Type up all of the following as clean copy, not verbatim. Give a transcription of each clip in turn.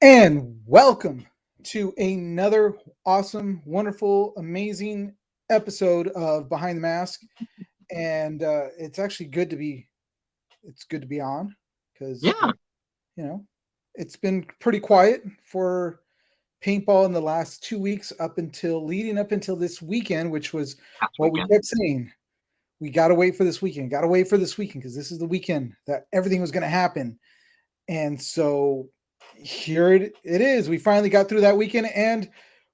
And welcome to another awesome, wonderful, amazing episode of Behind the Mask. And it's actually good to be on because Yeah, you know it's been pretty quiet for paintball in the last 2 weeks up until leading up until this weekend, which was last what we weekend. kept saying. We got to wait for this weekend. Got to wait for this weekend because this is the weekend that everything was going to happen. And so here it is. We finally got through that weekend. And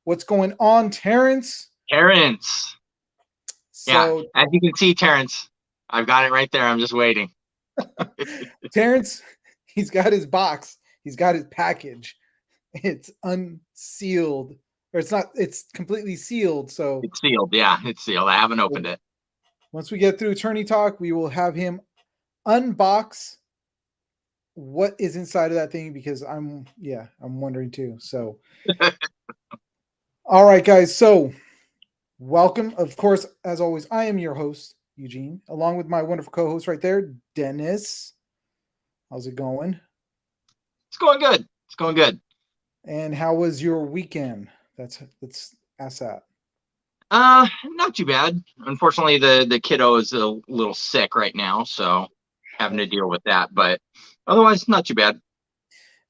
what's going on, Terrence? Terrence. Yeah, So, as you can see, Terrence, I've got it right there. I'm just waiting. Terrence, he's got his box, he's got his package. It's unsealed, or it's completely sealed. So, It's sealed. Yeah, it's sealed. I haven't opened it. once we get through tourney talk, we will have him unbox what is inside of that thing because I'm wondering too. So, all right, guys. So, welcome. Of course, as always, I am your host, Eugene, along with my wonderful co host right there, Dennis. How's it going? It's going good. It's going good. And how was your weekend? Let's ask that. Not too bad. Unfortunately, the kiddo is a little sick right now, so having to It deal with that. But otherwise, not too bad.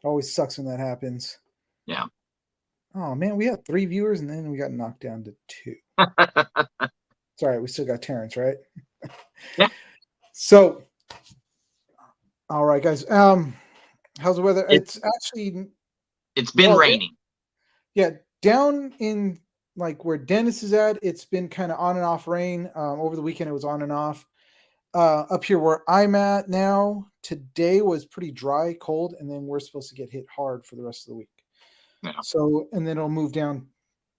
always sucks when that happens. Yeah. Oh man, we had 3 viewers and then we got knocked down to two. It's all right, we still got Terrence, right? Yeah. So, all right, guys. How's the weather? It It's actually it's been well, raining. yeah, down in like where Dennis is at, it's been kind of on and off rain. Over the weekend, it was on and off. Up here where I'm at now, today was pretty dry, cold, and then we're supposed to get hit hard for the rest of the week. Yeah. So, and then it'll move down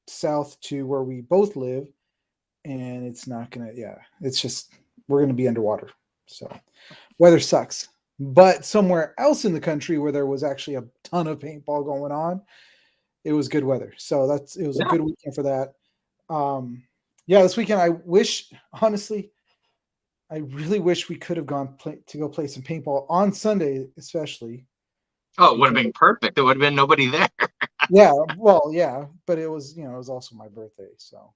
south to where we both live, and it's not gonna, yeah, it's just we're gonna be underwater. So, weather sucks. But somewhere else in the country where there was actually a ton of paintball going on, it was good weather. So it was a Yeah. good weekend for that. Yeah, this weekend I wish honestly I really wish we could have gone to go play some paintball on Sunday, especially Oh, it would have because been perfect. There would have been nobody there. yeah, well, yeah, but it was it was also my birthday, so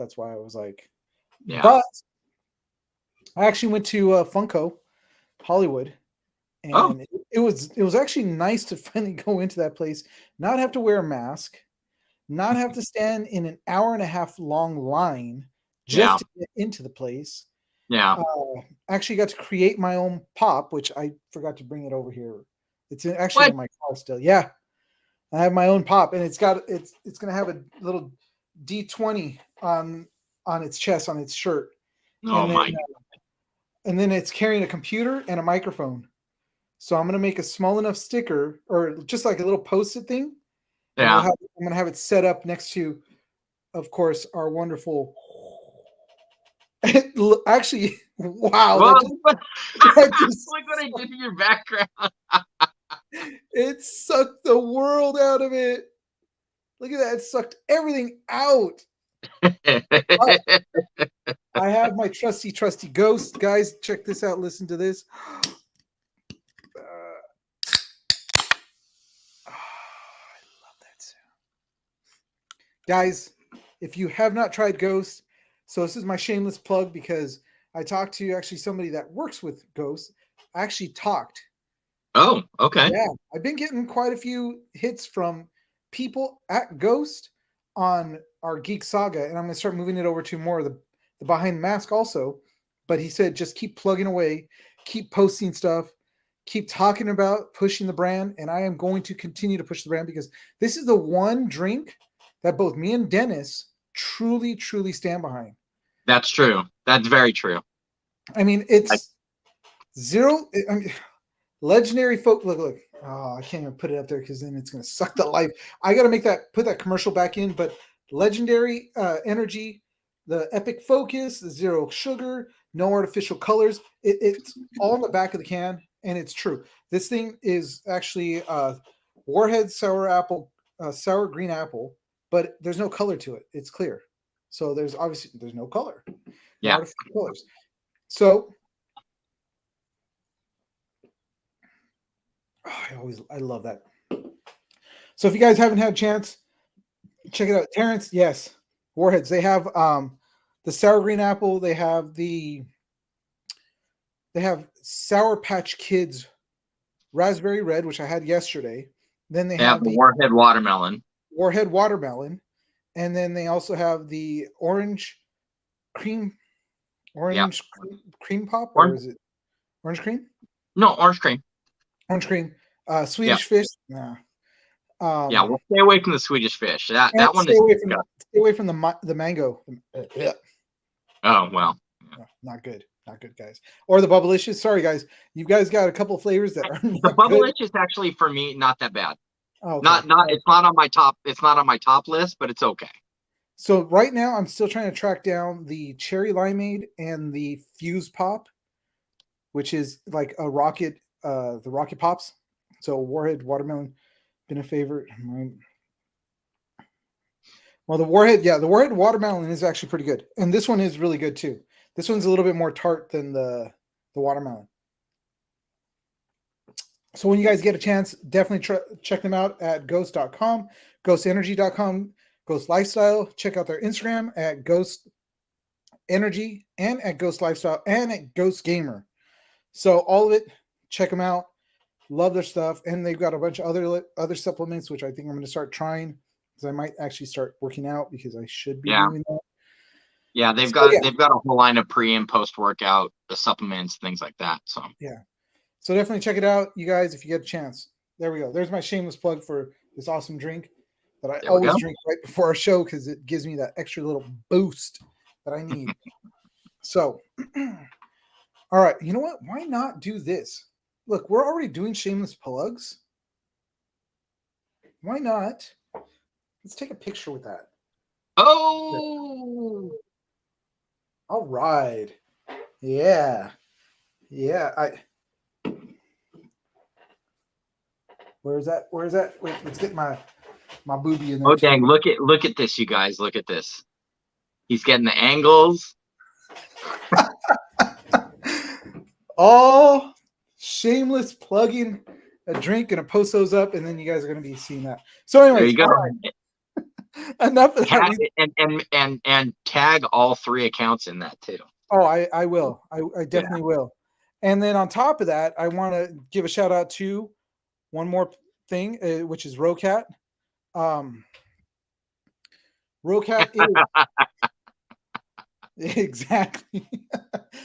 that's why I was like. Yeah. But I actually went to Funko Hollywood, Oh, and it was actually nice to finally go into that place, not have to wear a mask, not have to stand in an hour and a half long line just yeah. to get into the place. Yeah. Actually got to create my own pop, which I forgot to bring it over here. Actually What? in my car still. Yeah, I have my own pop, and it's gonna have a little D20 on its chest on its shirt, Oh and then my. it's carrying a computer and a microphone. So I'm gonna make a small enough sticker or just like a little post-it thing, and Yeah. I'm gonna have it set up next to, of course, our wonderful. Actually, wow, Well, that just look what I did to your background. it sucked the world out of it. Look at that, it sucked everything out. But I have my trusty ghost, guys. Check this out. Listen to this. I love that sound, guys. If you have not tried Ghost, so this is my shameless plug because I talked to actually somebody that works with Ghost. I actually talked. Oh, okay. Yeah, I've been getting quite a few hits from people at Ghost on our Geek Saga, and I'm going to start moving it over to more of the Behind the Mask also. But he said just keep plugging away, keep posting stuff, keep talking about pushing the brand, and I am going to continue to push the brand because this is the one drink that both me and Dennis truly stand behind. That's true. That's very true. I mean, I, it's zero. I mean, legendary folk. Look. Oh, I can't even put it up there because then it's going to suck the life. I got to put that commercial back in. But legendary energy, the epic focus, the zero sugar, no artificial colors. It's all in the back of the can, and it's true. This thing is actually Warhead sour green apple, but there's no color to it. It's clear. So there's no color, no yeah. artificial colors. So I love that. So if you guys haven't had a chance, check it out. Terrence, yes. Warheads. They have the sour green apple. They have Sour Patch Kids raspberry red, which I had yesterday. Then they have the the Warhead watermelon. Warhead watermelon, and then they also have the orange cream pop, or is it orange cream? No, orange cream. Orange cream. Swedish fish. Nah. We'll stay away from the Swedish fish. That one stay is away from the mango. Yeah. Oh well. No, not good. Not good, guys. Or the Bubblicious. Sorry, guys. You guys got a couple flavors that are the Bubblicious actually for me not that bad. Oh, okay. Not it's not on my top. It's not on my top list, but it's okay. So right now I'm still trying to track down the cherry limeade and the fuse pop, which is like a rocket, the rocket pops. So Warhead watermelon been a favorite. Well, the Warhead watermelon is actually pretty good, and this one is really good too. This one's a little bit more tart than the watermelon. So when you guys get a chance, definitely check them out at ghost.com, ghostenergy.com, Ghost Lifestyle. Check out their Instagram at Ghost Energy and at Ghost Lifestyle and at Ghost Gamer. So all of it, check them out. Love their stuff, and they've got a bunch of other supplements, which I think I'm going to start trying, because I might actually start working out, because I should be doing that. Yeah, they've got a whole line of pre and post workout supplements, things like that. So yeah, so definitely check it out, you guys, if you get a chance. There we go. There's my shameless plug for this awesome drink that I always drink right before our show, because it gives me that extra little boost that I need. So, all right, you know what? Why not do this? Look, we're already doing shameless plugs. Why not? Let's take a picture with that. Oh, all right. Yeah. Where's that? Wait, let's get my booby in there. Oh dang! Look at this, you guys. Look at this. He's getting the angles. All shameless plugging a drink, and post those up, and then you guys are going to be seeing that. So anyways, there you go. Right. Enough of that. And tag all 3 accounts in that too. Oh, I will. I definitely will. And then on top of that, I want to give a shout out to one more thing, which is Rocat. Rocat is exactly.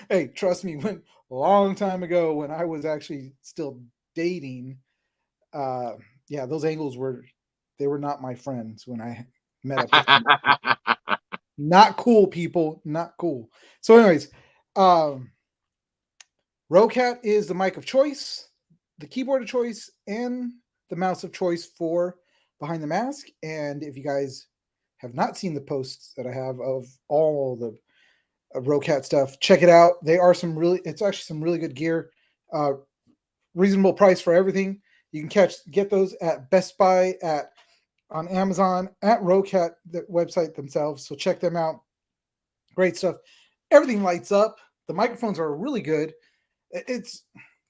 Hey, trust me, went a long time ago when I was actually still dating. Those angles were not my friends when I met up with them. Not cool, people. Not cool. So anyways, Rocat is the mic of choice, the keyboard of choice, and the mouse of choice for Behind the Mask. And if you guys have not seen the posts that I have of all the Rocat stuff, check it out. It's actually some really good gear. Reasonable price for everything. You can get those at Best Buy, on Amazon, at Rocat, the website themselves. So check them out. Great stuff. Everything lights up. The microphones are really good. It's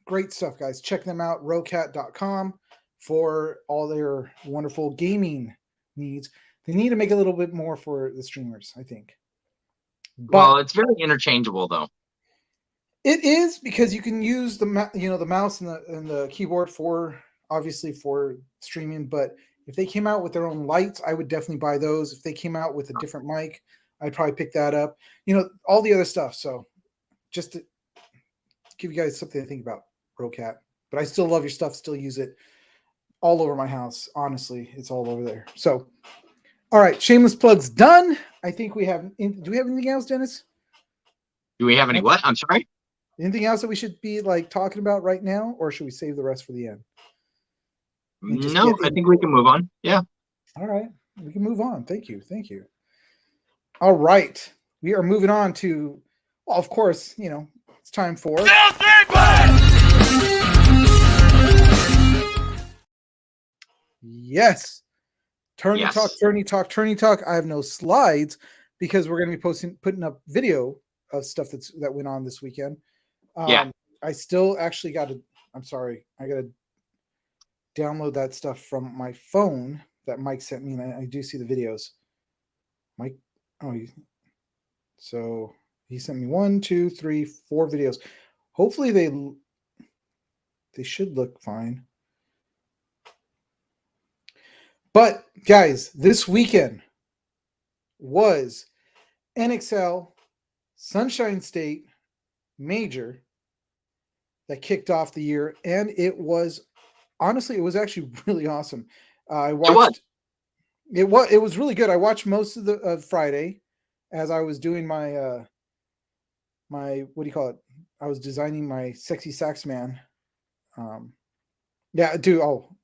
great stuff, guys. Check them out, rocat.com, for all their wonderful gaming needs. They need to make a little bit more for the streamers, I think. Well, it's very interchangeable, though. It is, because you can use the mouse and the keyboard for streaming. But if they came out with their own lights, I would definitely buy those. If they came out with a different mic, I'd probably pick that up. All the other stuff. So just to give you guys something to think about, Rocat. But I still love your stuff. Still use it all over my house. Honestly, it's all over there. So, all right, shameless plugs done. I think we have. Do we have anything else, Dennis? Do we have any what? I'm sorry. Anything else that we should be talking about right now, or should we save the rest for the end? No, I think we can move on. Yeah. All right, we can move on. Thank you. All right, we are moving on to. Well, of course, it's time for. Yes. Tourney talk. I have no slides because we're going to be putting up video of stuff that went on this weekend. I still actually I'm sorry. I got to download that stuff from my phone that Mike sent me, and I do see the videos. Mike, oh, so he sent me 1, 2, 3, 4 videos. Hopefully they should look fine. But guys, this weekend was NXL Sunshine State Major that kicked off the year, and it was actually really awesome. I watched it was really good. I watched most of the Friday as I was doing my my, what do you call it? I was designing my sexy sax man. Yeah, dude. Oh,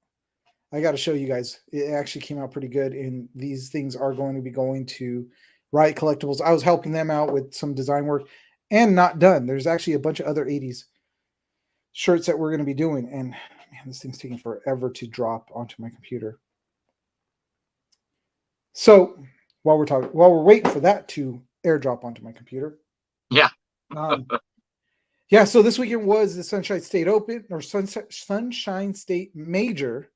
I got to show you guys. It actually came out pretty good, and these things are going to be going to Riot Collectibles. I was helping them out with some design work, and not done. There's actually a bunch of other 80s shirts that we're going to be doing, and man, this thing's taking forever to drop onto my computer. So while we're waiting for that to airdrop onto my computer, yeah. Yeah, so this weekend was the Sunshine State Open, or Sunshine State Major.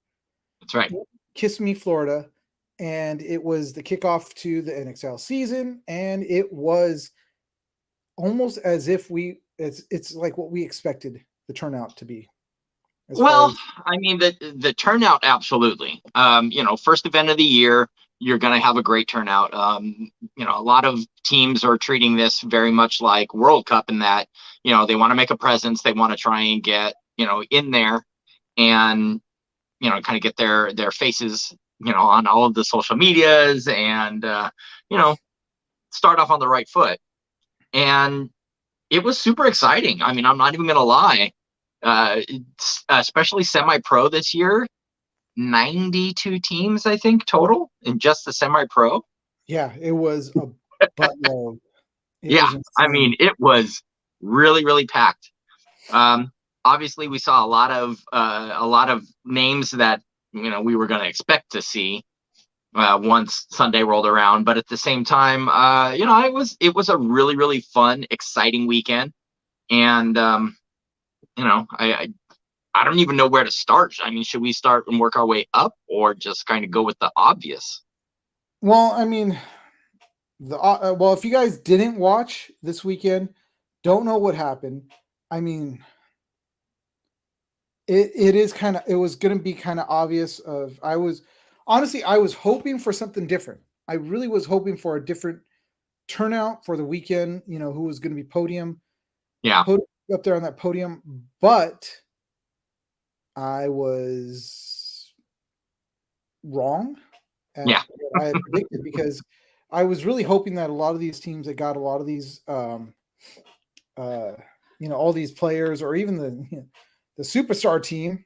That's right. Kissimmee, Florida, and it was the kickoff to the NXL season, and it was almost as if it's like what we expected the turnout to be. Well, I mean, the turnout, absolutely. First event of the year, you're going to have a great turnout. A lot of teams are treating this very much like World Cup in that, they want to make a presence. They want to try and get, in there and, kind of get their faces, on all of the social medias and, start off on the right foot. And it was super exciting. I mean, I'm not even going to lie. Especially semi-pro this year, 92 teams, I think, total in just the semi-pro. Yeah, it was a buttload. I mean, it was really, really packed. Obviously, we saw a lot of names that we were going to expect to see once Sunday rolled around. But at the same time, it was a really, really fun, exciting weekend, and I don't even know where to start. I mean, should we start and work our way up, or just kind of go with the obvious? Well, I mean, if you guys didn't watch this weekend, don't know what happened. I mean, it was going to be kind of obvious. I was hoping for something different. I really was hoping for a different turnout for the weekend. Who was going to be podium? Yeah. Up there on that podium, but I was wrong. Yeah. I had predicted, because I was really hoping that a lot of these teams that got a lot of these, all these players, or even the superstar team,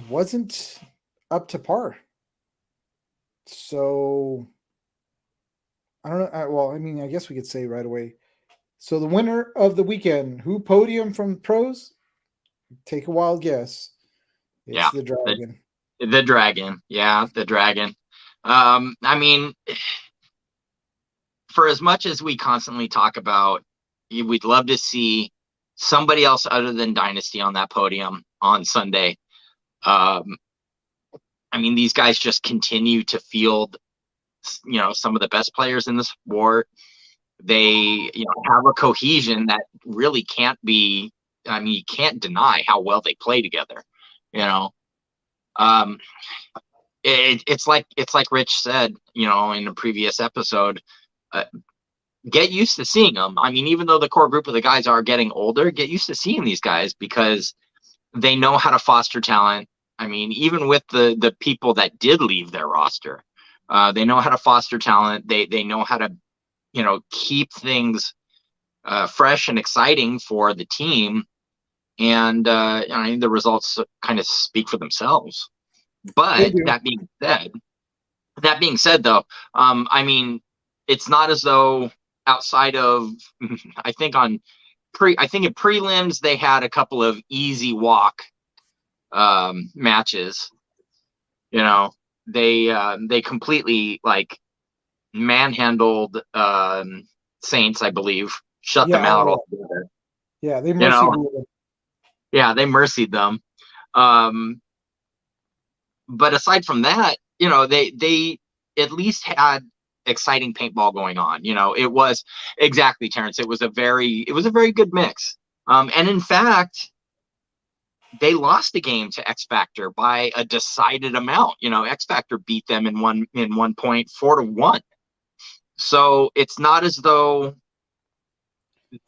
wasn't up to par. So I don't know. Well, I mean, I guess we could say right away. So the winner of the weekend, who podium from pros? Take a wild guess. It's the Dragon. The Dragon. Yeah, the Dragon. I mean, for as much as we constantly talk about, we'd love to see somebody else other than Dynasty on that podium on Sunday. I mean, these guys just continue to field some of the best players in the sport. They have a cohesion that really can't be, I mean, you can't deny how well they play together. It's like Rich said, in a previous episode, get used to seeing them. I mean, even though the core group of the guys are getting older, get used to seeing these guys, because they know how to foster talent. I mean, even with the people that did leave their roster, they know how to foster talent. They know how to, keep things fresh and exciting for the team. And I mean, the results kind of speak for themselves. But that being said, though, I mean, it's not as though outside of, I think in prelims they had a couple of easy walk matches. They completely manhandled Saints, I believe, shut them out altogether. Yeah, they mercy ruled. Yeah, they mercied them. Um, but aside from that, they at least had exciting paintball going on. It was exactly, Terrence. It was a very good mix. And in fact, they lost the game to X Factor by a decided amount. X Factor beat them in one point 4-1. So it's not as though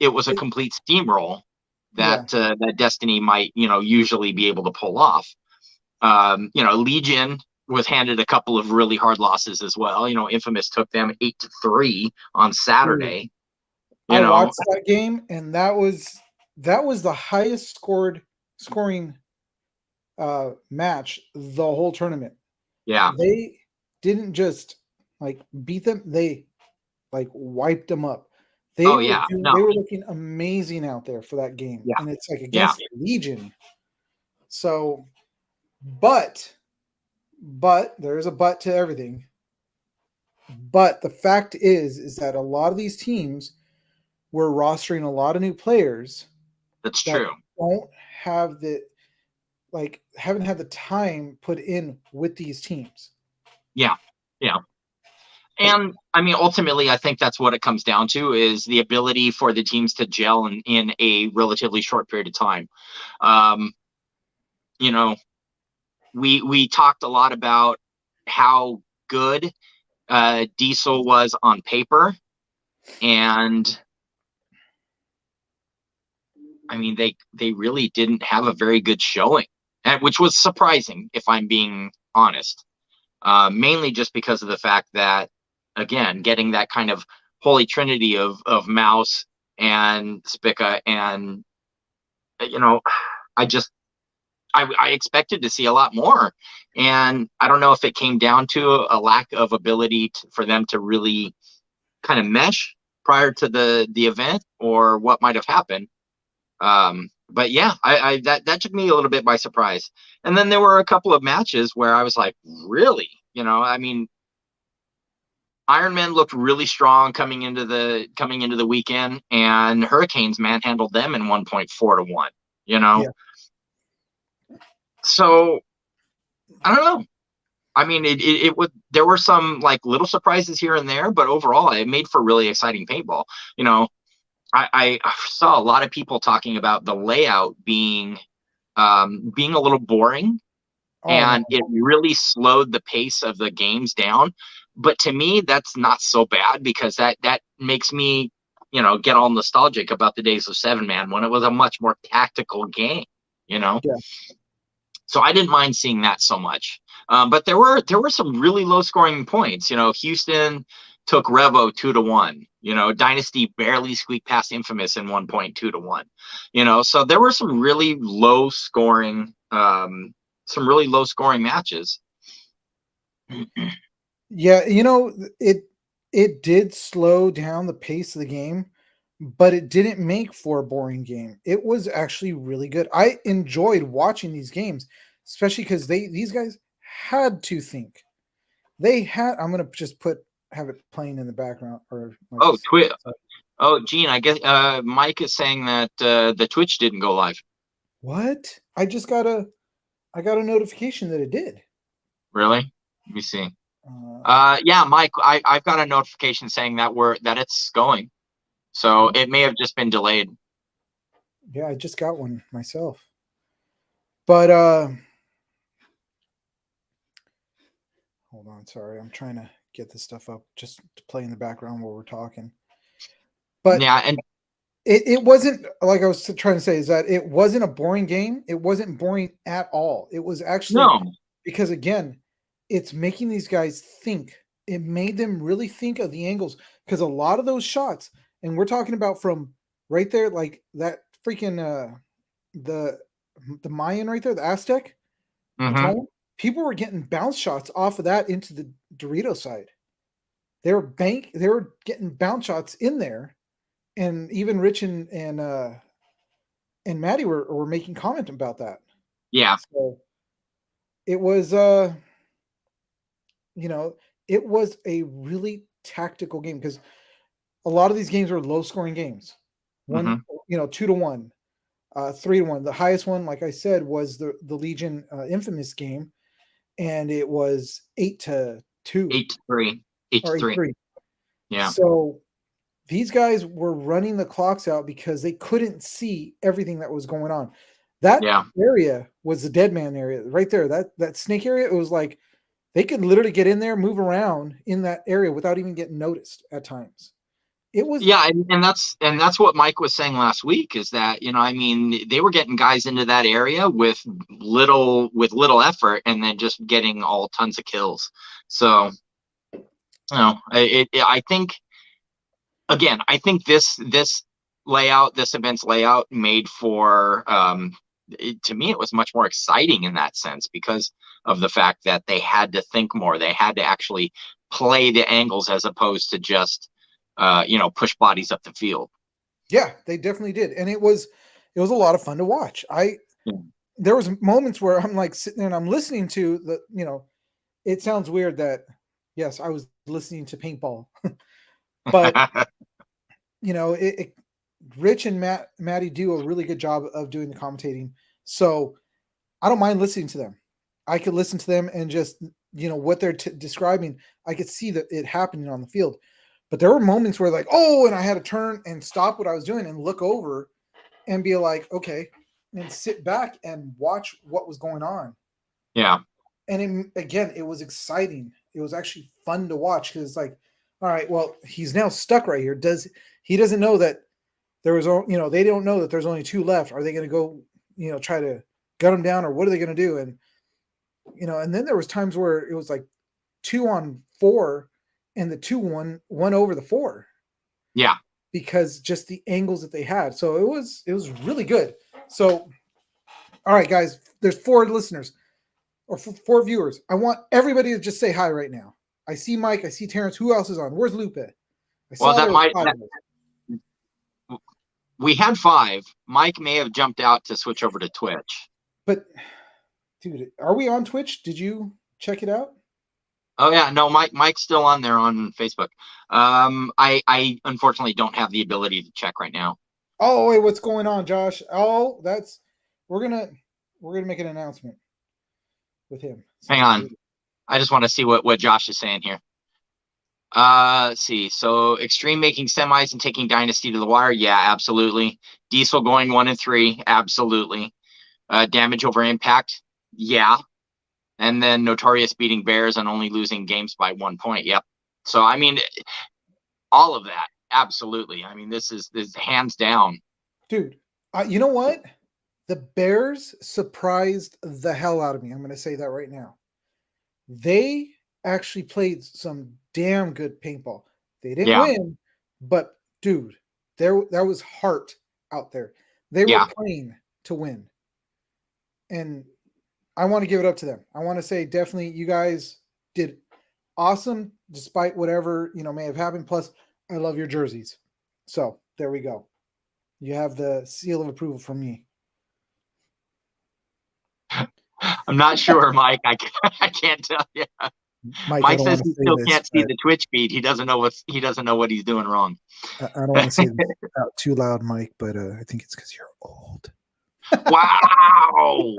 it was a It, complete steamroll yeah, that Destiny might usually be able to pull off. Legion was handed a couple of really hard losses as well. Infamous took them 8-3 on dude, Saturday. You I know, watched that game, and that was the highest scoring match the whole tournament. yeah. They didn't just like beat them; they like wiped them up. Oh yeah. No. They were looking amazing out there for that game, Yeah. and it's like Yeah. against Legion. So, but there's a but to everything. But the fact is that a lot of these teams were rostering a lot of new players That's that true. don't have the haven't had the time put in with these teams. Yeah. Yeah. Like, And I mean, ultimately, I think that's what it comes down to is the ability for the teams to gel in a relatively short period of time. Um, you know, we talked a lot about how good Diesel was on paper, and I mean they really didn't have a very good showing, which was surprising if I'm being honest. Mainly just because of the fact that, again, getting that kind of holy trinity of Mouse and Spica, and you know, I just I expected to see a lot more, and I don't know if it came down to a lack of ability for them to really kind of mesh prior to the event, or what might have happened. But yeah, I that took me a little bit by surprise. And then there were a couple of matches where I was like, really, I mean, Iron Man looked really strong coming into the weekend, and Hurricanes manhandled them in 1.4-1. You know, yeah, so I don't know. I mean, it would. There were some like little surprises here and there, but overall, it made for really exciting paintball. You know, I saw a lot of people talking about the layout being a little boring, oh no, and it really slowed the pace of the games down. But to me, that's not so bad, because that makes me, get all nostalgic about the days of Seven Man, when it was a much more tactical game. You know, yeah, so I didn't mind seeing that so much. But there were some really low scoring points. Houston took Revo 2-1. Dynasty barely squeaked past Infamous in 1.2-1. So there were some really low scoring matches. yeah. It did slow down the pace of the game, but it didn't make for a boring game. It was actually really good. I enjoyed watching these games, especially because these guys had to think. They had. I'm gonna just have it playing in the background or like. Oh, Oh, Gene, I guess Mike is saying that the Twitch didn't go live. What? I got a notification that it did. Really? Let me see. Uh, Yeah, Mike, I've got a notification saying that it's going. So it may have just been delayed. yeah, I just got one myself. But hold on, sorry, I'm trying to get this stuff up just to play in the background while we're talking. But Yeah, and it wasn't like I was trying to say is that it wasn't a boring game. It wasn't boring at all. It was actually no. because again, it's making these guys think. It made them really think of the angles because a lot of those shots, and we're talking about from right there, like that freaking the the Mayan right there, the Aztec, the Hmm. tone. People were getting bounce shots off of that into the Dorito side. They were getting bounce shots in there, and even Rich and Maddie were making comment about that. Yeah. So it was you know, it was a really tactical game because a lot of these games were low scoring games. One, Hmm. 2-1. 3-1. The highest one, like I said, was the Legion Infamous game, and it was 8-2 8-3. 8 to or 3. 8-3. Yeah. So these guys were running the clocks out because they couldn't see everything that was going on. That Yeah. area was the dead man area right there. That snake area, it was like they could literally get in there, move around in that area without even getting noticed at times. It was Yeah, and that's what Mike was saying last week, is that, I mean, they were getting guys into that area with little effort, and then just getting all tons of kills. So, I think, again, I think this event's layout made for, to me, it was much more exciting in that sense, because of the fact that they had to think more. They had to actually play the angles, as opposed to just push bodies up the field. Yeah, they definitely did, and it was a lot of fun to watch. There was moments where I'm like sitting there and I'm listening to the. It sounds weird that, yes, I was listening to paintball, but Rich and Maddie do a really good job of doing the commentating, so I don't mind listening to them. I could listen to them and just what they're describing. I could see that it happening on the field. But there were moments where like, oh, and I had to turn and stop what I was doing and look over and be like, okay, and sit back and watch what was going on. Yeah. And again, it was exciting. It was actually fun to watch, because it's like, all right, well, he's now stuck right here. He doesn't know that there was, they don't know that there's only 2 left. Are they going to go, try to gut him down, or what are they going to do? And, and then there was times where it was like 2 on 4, and the 2 won over the 4. Yeah. Because just the angles that they had. So it was really good. So, all right, guys, there's 4 listeners or 4 viewers. I want everybody to just say hi right now. I see Mike. I see Terrence. Who else is on? Where's Lupe? We had 5. Mike may have jumped out to switch over to Twitch. But, dude, are we on Twitch? Did you check it out? Oh yeah, no, Mike's still on there on Facebook. I unfortunately don't have the ability to check right now. Oh wait, what's going on, Josh? Oh, we're gonna make an announcement with him. Hang on, I just want to see what Josh is saying here. Let's see. So Extreme making semis and taking Dynasty to the wire. Yeah, absolutely. Diesel going 1-3. Absolutely. Damage over Impact. Yeah. And then Notorious beating Bears and only losing games by 1 point. Yep. So, I mean, all of that. Absolutely. I mean, this is hands down. Dude, you know what? The Bears surprised the hell out of me. I'm going to say that right now. They actually played some damn good paintball. They didn't win, but, dude, there was heart out there. They were playing to win. And I want to give it up to them. I want to say definitely you guys did awesome despite whatever, may have happened. Plus, I love your jerseys. So there we go. You have the seal of approval from me. I'm not sure, Mike. I can't tell you. Mike says he still can't see the Twitch feed. He doesn't know what he's doing wrong. I don't want to say this out too loud, Mike, but I think it's because you're old. Wow.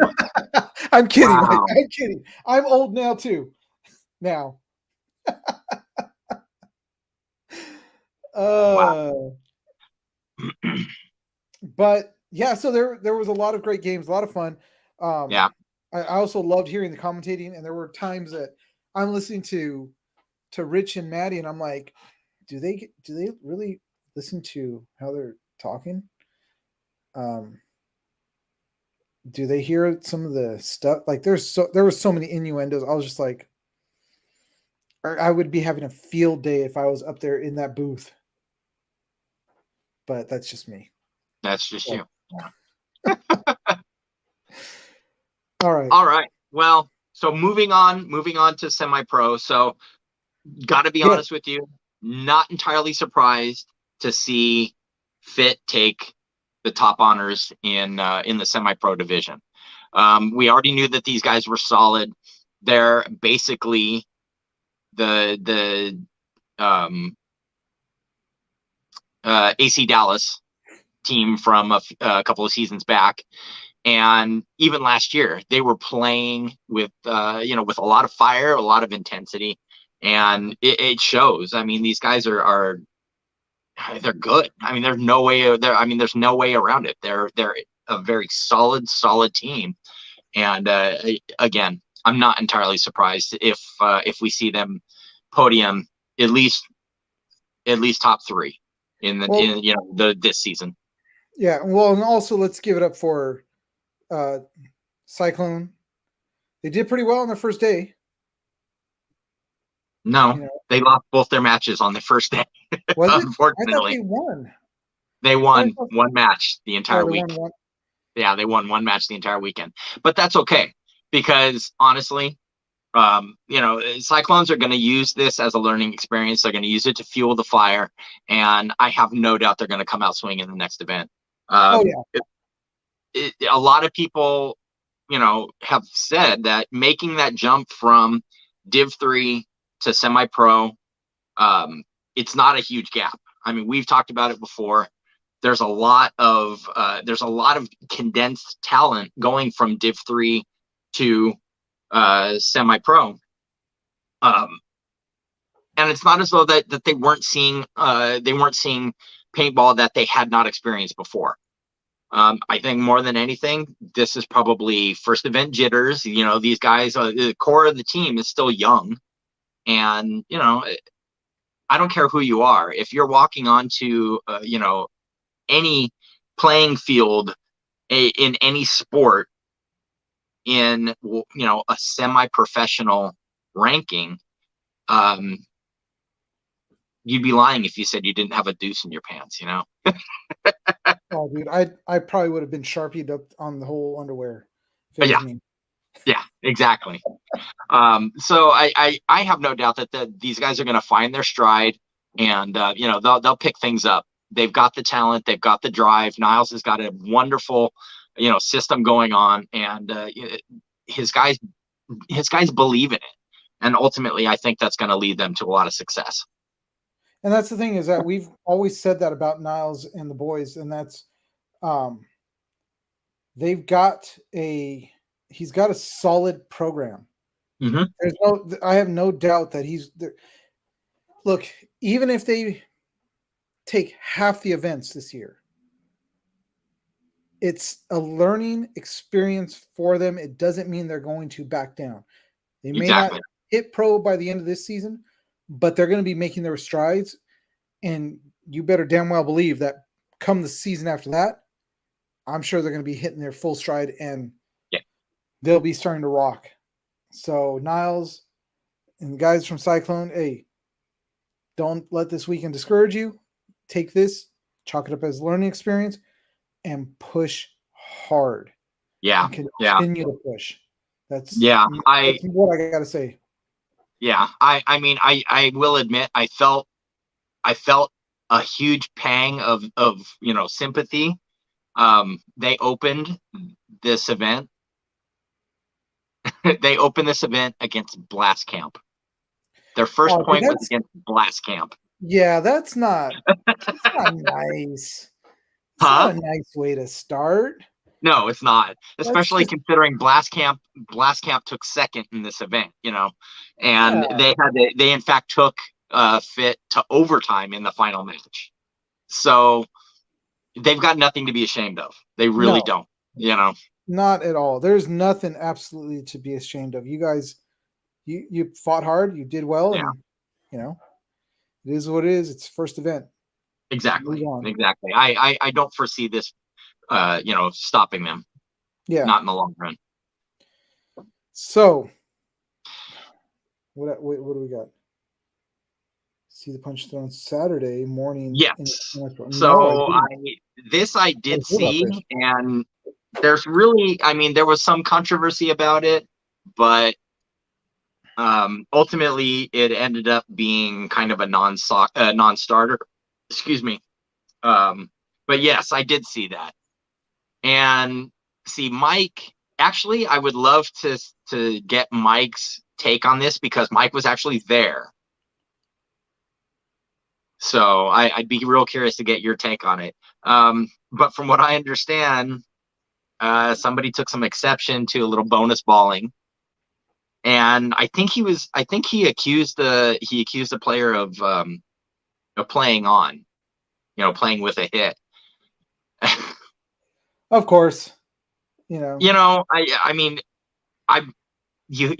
I'm kidding. Wow. I'm kidding. I'm old now too. Now. Wow. But yeah, so there was a lot of great games, a lot of fun. I also loved hearing the commentating, and there were times that I'm listening to Rich and Maddie, and I'm like, do they really listen to how they're talking? Do they hear some of the stuff? Like there was so many innuendos. I was just like, I would be having a field day if I was up there in that booth. But that's just me. That's just you. All right. All right. Well, so moving on to semi-pro. So got to be honest with you, not entirely surprised to see Fit take the top honors in the semi-pro division. We already knew that these guys were solid. They're basically the AC Dallas team from a couple of seasons back. And even last year, they were playing with, with a lot of fire, a lot of intensity, and it shows. I mean, these guys are they're good. I mean, there's no way there's no way around it. They're a very solid team. And again, I'm not entirely surprised if we see them podium at least top 3 in this season. Yeah, well, and also let's give it up for Cyclone. They did pretty well on their first day. No, they lost both their matches on the first day. Was it? Unfortunately, I thought they won. They won one match the entire week. Won. Yeah, they won one match the entire weekend, but that's okay because honestly, Cyclones are going to use this as a learning experience. They're going to use it to fuel the fire, and I have no doubt they're going to come out swinging in the next event. A lot of people, have said that making that jump from Div 3 to semi-pro, it's not a huge gap. I mean, we've talked about it before. There's a lot of condensed talent going from Div 3 to semi-pro, and it's not as though that they weren't seeing paintball that they had not experienced before. I think more than anything, this is probably first event jitters. These guys, the core of the team is still young, and I don't care who you are. If you're walking onto any playing field in any sport in a semi-professional ranking, you'd be lying if you said you didn't have a deuce in your pants. Oh, dude, I probably would have been Sharpied up on the whole underwear. Yeah, exactly. So I have no doubt that these guys are going to find their stride, and they'll pick things up. They've got the talent, they've got the drive. Niles has got a wonderful system going on, and his guys believe in it, and ultimately I think that's going to lead them to a lot of success. And that's the thing, is that we've always said that about Niles and the boys, and that's he's got a solid program. Mm-hmm. I have no doubt that he's there. Look, even if they take half the events this year, it's a learning experience for them. It doesn't mean they're going to back down. They may not hit pro by the end of this season, but they're going to be making their strides, and you better damn well believe that come the season after that, I'm sure they're going to be hitting their full stride, and they'll be starting to rock. So Niles and the guys from Cyclone, hey, don't let this weekend discourage you. Take this, chalk it up as a learning experience, and push hard. Yeah, continue to push. That's what I got to say. Yeah, I mean, I will admit, I felt a huge pang of sympathy. They opened this event. They opened this event against Blast Camp. Their first point was against Blast Camp. Yeah, that's not nice. It's not a nice way to start. No, it's not. Especially considering Blast Camp took second in this event, and they in fact took Fit to overtime in the final match. So they've got nothing to be ashamed of. They really don't, Not at all. There's nothing absolutely to be ashamed of. You guys, you fought hard. You did well, and it is what it is. It's first event. Exactly. I don't foresee this, stopping them. Yeah. Not in the long run. So, what do we got? See the punch thrown Saturday morning. Yes. So I did see, and there's really, there was some controversy about it, but ultimately it ended up being kind of a non-starter. Excuse me. But yes, I did see that. And see, Mike, actually, I would love to get Mike's take on this, because Mike was actually there. So I'd be real curious to get your take on it. But from what I understand, somebody took some exception to a little bonus balling, and I think he accused the player of playing on, playing with a hit. Of course, you know. I mean, I you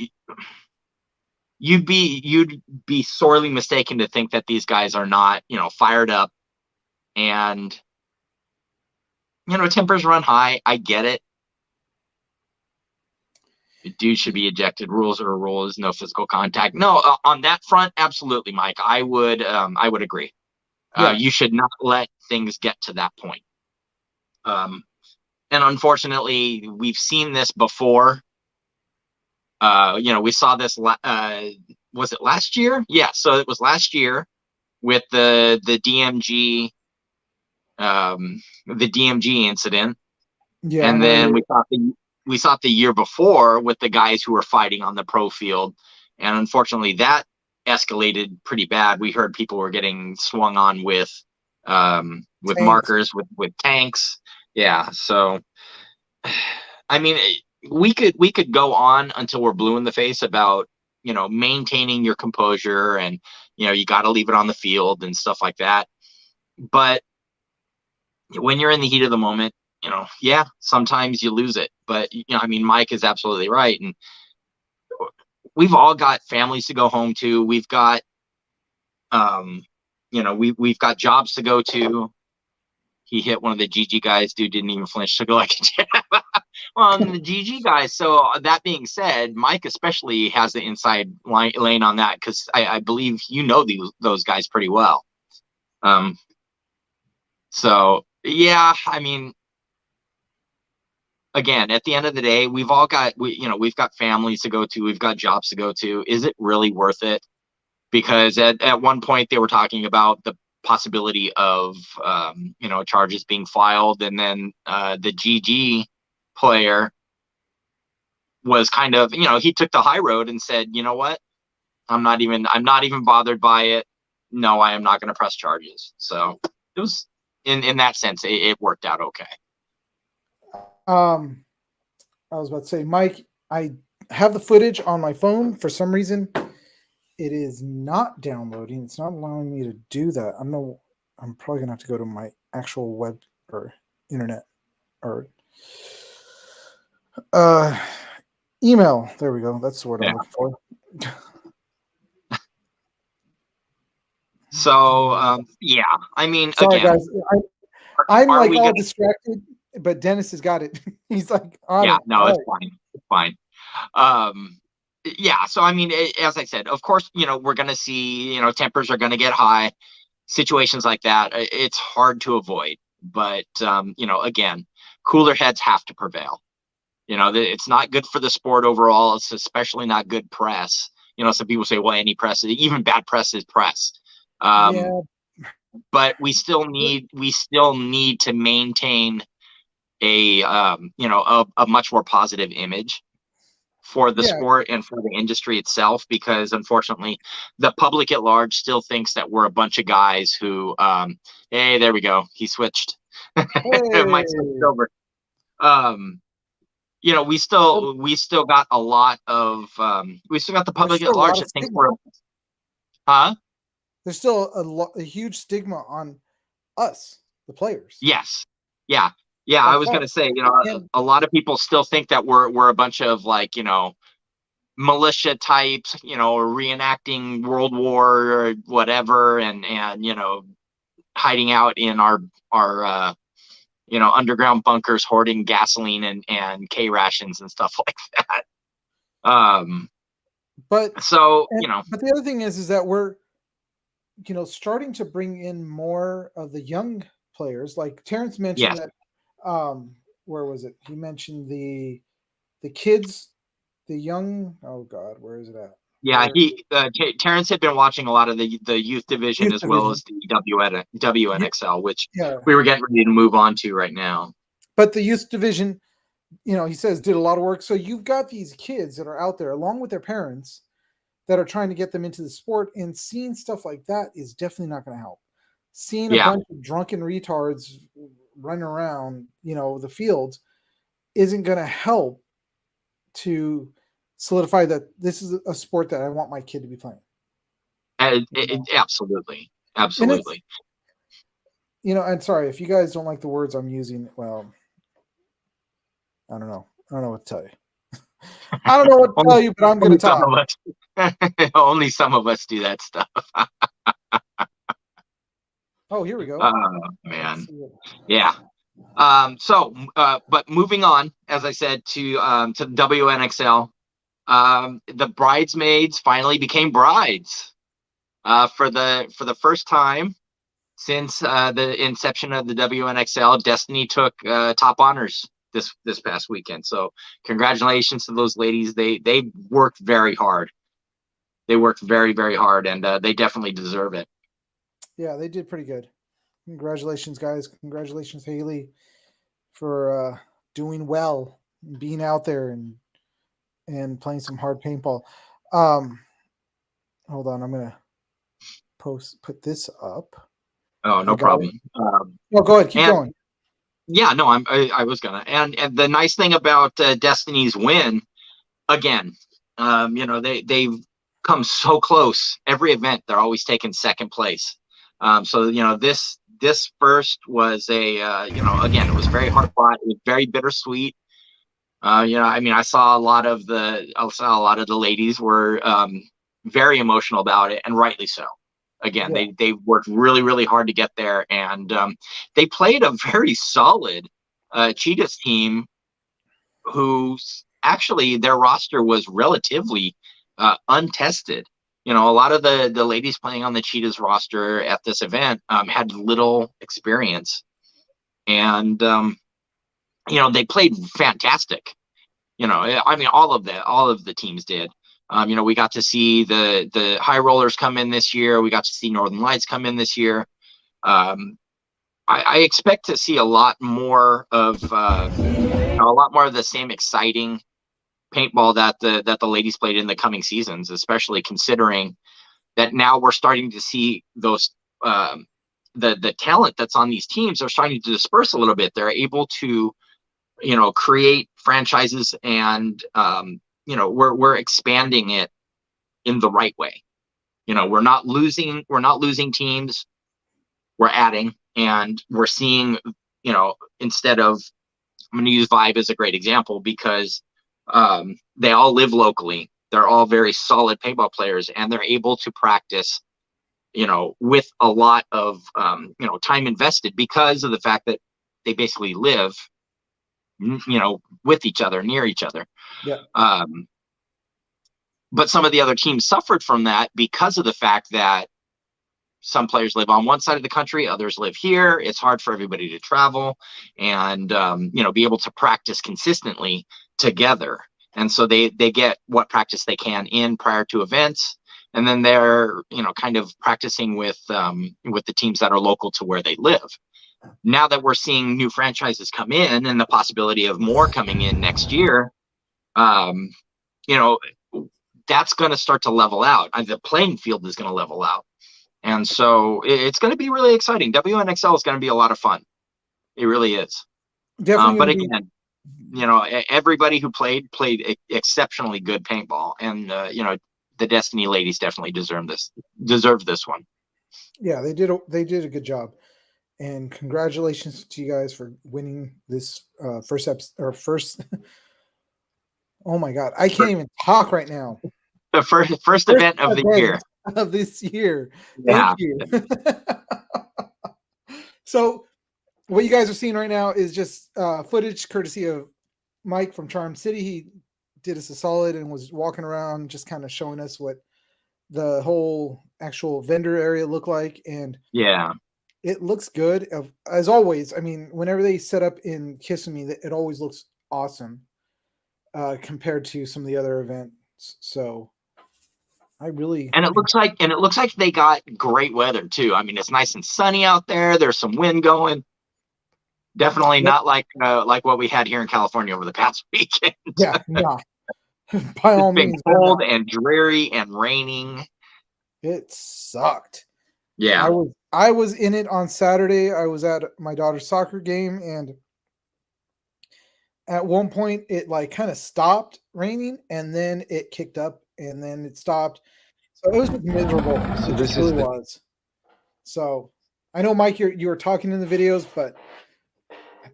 you'd be sorely mistaken to think that these guys are not, fired up, and tempers run high. I get it. The dude should be ejected. Rules are rules. No physical contact. No, on that front, absolutely, Mike. I would agree. Yeah. You should not let things get to that point. And unfortunately, we've seen this before. We saw this. Was it last year? Yeah. So it was last year with the DMG, the DMG incident, Yeah. and then we saw it the year before with the guys who were fighting on the pro field, and unfortunately that escalated pretty bad. We heard people were getting swung on with Tanks. markers, with tanks. Yeah. So, I mean, we could go on until we're blue in the face about maintaining your composure, and you got to leave it on the field and stuff like that. But when you're in the heat of the moment, yeah, sometimes you lose it. But I mean, Mike is absolutely right, and we've all got families to go home to. We've got we've got jobs to go to. He hit one of the GG guys. Dude didn't even flinch. Took it like a jab. Well, and the GG guys. So that being said, Mike especially has the inside lane on that, because I believe those guys pretty well. So yeah, I mean, again, at the end of the day, we've got families to go to. We've got jobs to go to. Is it really worth it? Because at one point they were talking about the possibility of charges being filed, and then the GG player was kind of, he took the high road and said, you know what, I'm not even bothered by it. No, I am not going to press charges. So it was, in that sense, it worked out okay. I was about to say, Mike, I have the footage on my phone. For some reason, it is not downloading. It's not allowing me to do that. I'm probably gonna have to go to my actual web or internet or email. There we go. That's the word I'm looking for. So yeah, I mean, sorry again, guys, I'm like all distracted, but Dennis has got it. He's like on it. No, it's fine. It's fine. Yeah, so I mean, as I said, of course, we're going to see, tempers are going to get high. Situations like that, it's hard to avoid. But, again, cooler heads have to prevail. It's not good for the sport overall. It's especially not good press. Some people say, well, any press, even bad press is press. Yeah. But we still need to maintain a much more positive image for the sport and for the industry itself, because unfortunately the public at large still thinks that we're a bunch of guys who hey, there we go, he switched. Hey. Mike switched over. We still got a lot of we still got the public at large that think we're there's still a huge stigma on us, the players. Yes. Yeah. I was going to say, a lot of people still think that we're a bunch of militia types, reenacting World War or whatever, and hiding out in our underground bunkers, hoarding gasoline and K rations and stuff like that. But the other thing is that we're starting to bring in more of the young players, like Terrence mentioned. That where was it? He mentioned the kids, the young. Oh God, where is it at? Yeah, Terrence had been watching a lot of the youth division as well as the WNXL, which we were getting ready to move on to right now. But the youth division, he says, did a lot of work. So you've got these kids that are out there along with their parents that are trying to get them into the sport, and seeing stuff like that is definitely not going to help. seeing a Yeah. bunch of drunken retards running around, the fields isn't going to help to solidify that this is a sport that I want my kid to be playing. Absolutely. And it's, Absolutely. and sorry, if you guys don't like the words I'm using, well, I don't know. I don't know what to tell you. I don't know what to tell you, but I'm going to talk. Only some of us do that stuff. Oh, here we go. Oh, man. Yeah. But moving on, as I said, to the WNXL, the bridesmaids finally became brides for the first time since the inception of the WNXL. Destiny took top honors this past weekend. So congratulations to those ladies. They worked very hard. They worked very, very hard, and they definitely deserve it. Yeah, they did pretty good. Congratulations, guys. Congratulations, Haley, for doing well, being out there and playing some hard paintball. Hold on, I'm gonna put this up. Oh, no problem. No, go ahead, keep going. Yeah, no, I was gonna. And the nice thing about Destiny's win, again, they've come so close. Every event, they're always taking second place. So this first was again, it was very hard fought. It was very bittersweet. I saw a lot of the ladies were very emotional about it, and rightly so. Again, Yeah. they worked really, really hard to get there, and they played a very solid Cheetahs team, who's actually their roster was relatively untested. A lot of the ladies playing on the Cheetahs roster at this event had little experience, and they played fantastic. All of the teams did. We got to see the high rollers come in this year. We got to see Northern Lights come in this year. I expect to see a lot more of the same exciting paintball that the ladies played in the coming seasons, especially considering that now we're starting to see those the talent that's on these teams are starting to disperse a little bit. They're able to create franchises, and we're expanding it in the right way. We're not losing teams, we're adding, and we're seeing, instead of, I'm going to use Vibe as a great example, because they all live locally. They're all very solid paintball players, and they're able to practice with a lot of time invested, because of the fact that they basically live with each other, near each other. Yeah. But some of the other teams suffered from that because of the fact that some players live on one side of the country, others live here. It's hard for everybody to travel and be able to practice consistently together. And so they get what practice they can in prior to events, and then they're kind of practicing with the teams that are local to where they live. Now that we're seeing new franchises come in, and the possibility of more coming in next year, that's going to start to level out. The playing field is going to level out. And so it's going to be really exciting. WNXL is going to be a lot of fun. It really is. Definitely. But again, everybody who played exceptionally good paintball, and the Destiny ladies definitely deserve this one. Yeah, they did a good job. And congratulations to you guys for winning this first. Oh my God, I can't even talk right now. The first event of the year. Of this year. Yeah. Thank you. So what you guys are seeing right now is just footage courtesy of Mike from Charm City. He did us a solid and was walking around just kind of showing us what the whole actual vendor area looked like. And yeah, it looks good. As always, whenever they set up in Kissimmee, it always looks awesome compared to some of the other events. So and it looks like they got great weather too. It's nice and sunny out there. There's some wind going. Definitely not like what we had here in California over the past weekend. Yeah, no. By all means, cold and dreary and raining. It sucked. Yeah. I was in it on Saturday. I was at my daughter's soccer game, and at one point it like kind of stopped raining, and then it kicked up, and then it stopped. So it was just miserable. So It just this is really the was. So I know, Mike, you were talking in the videos, but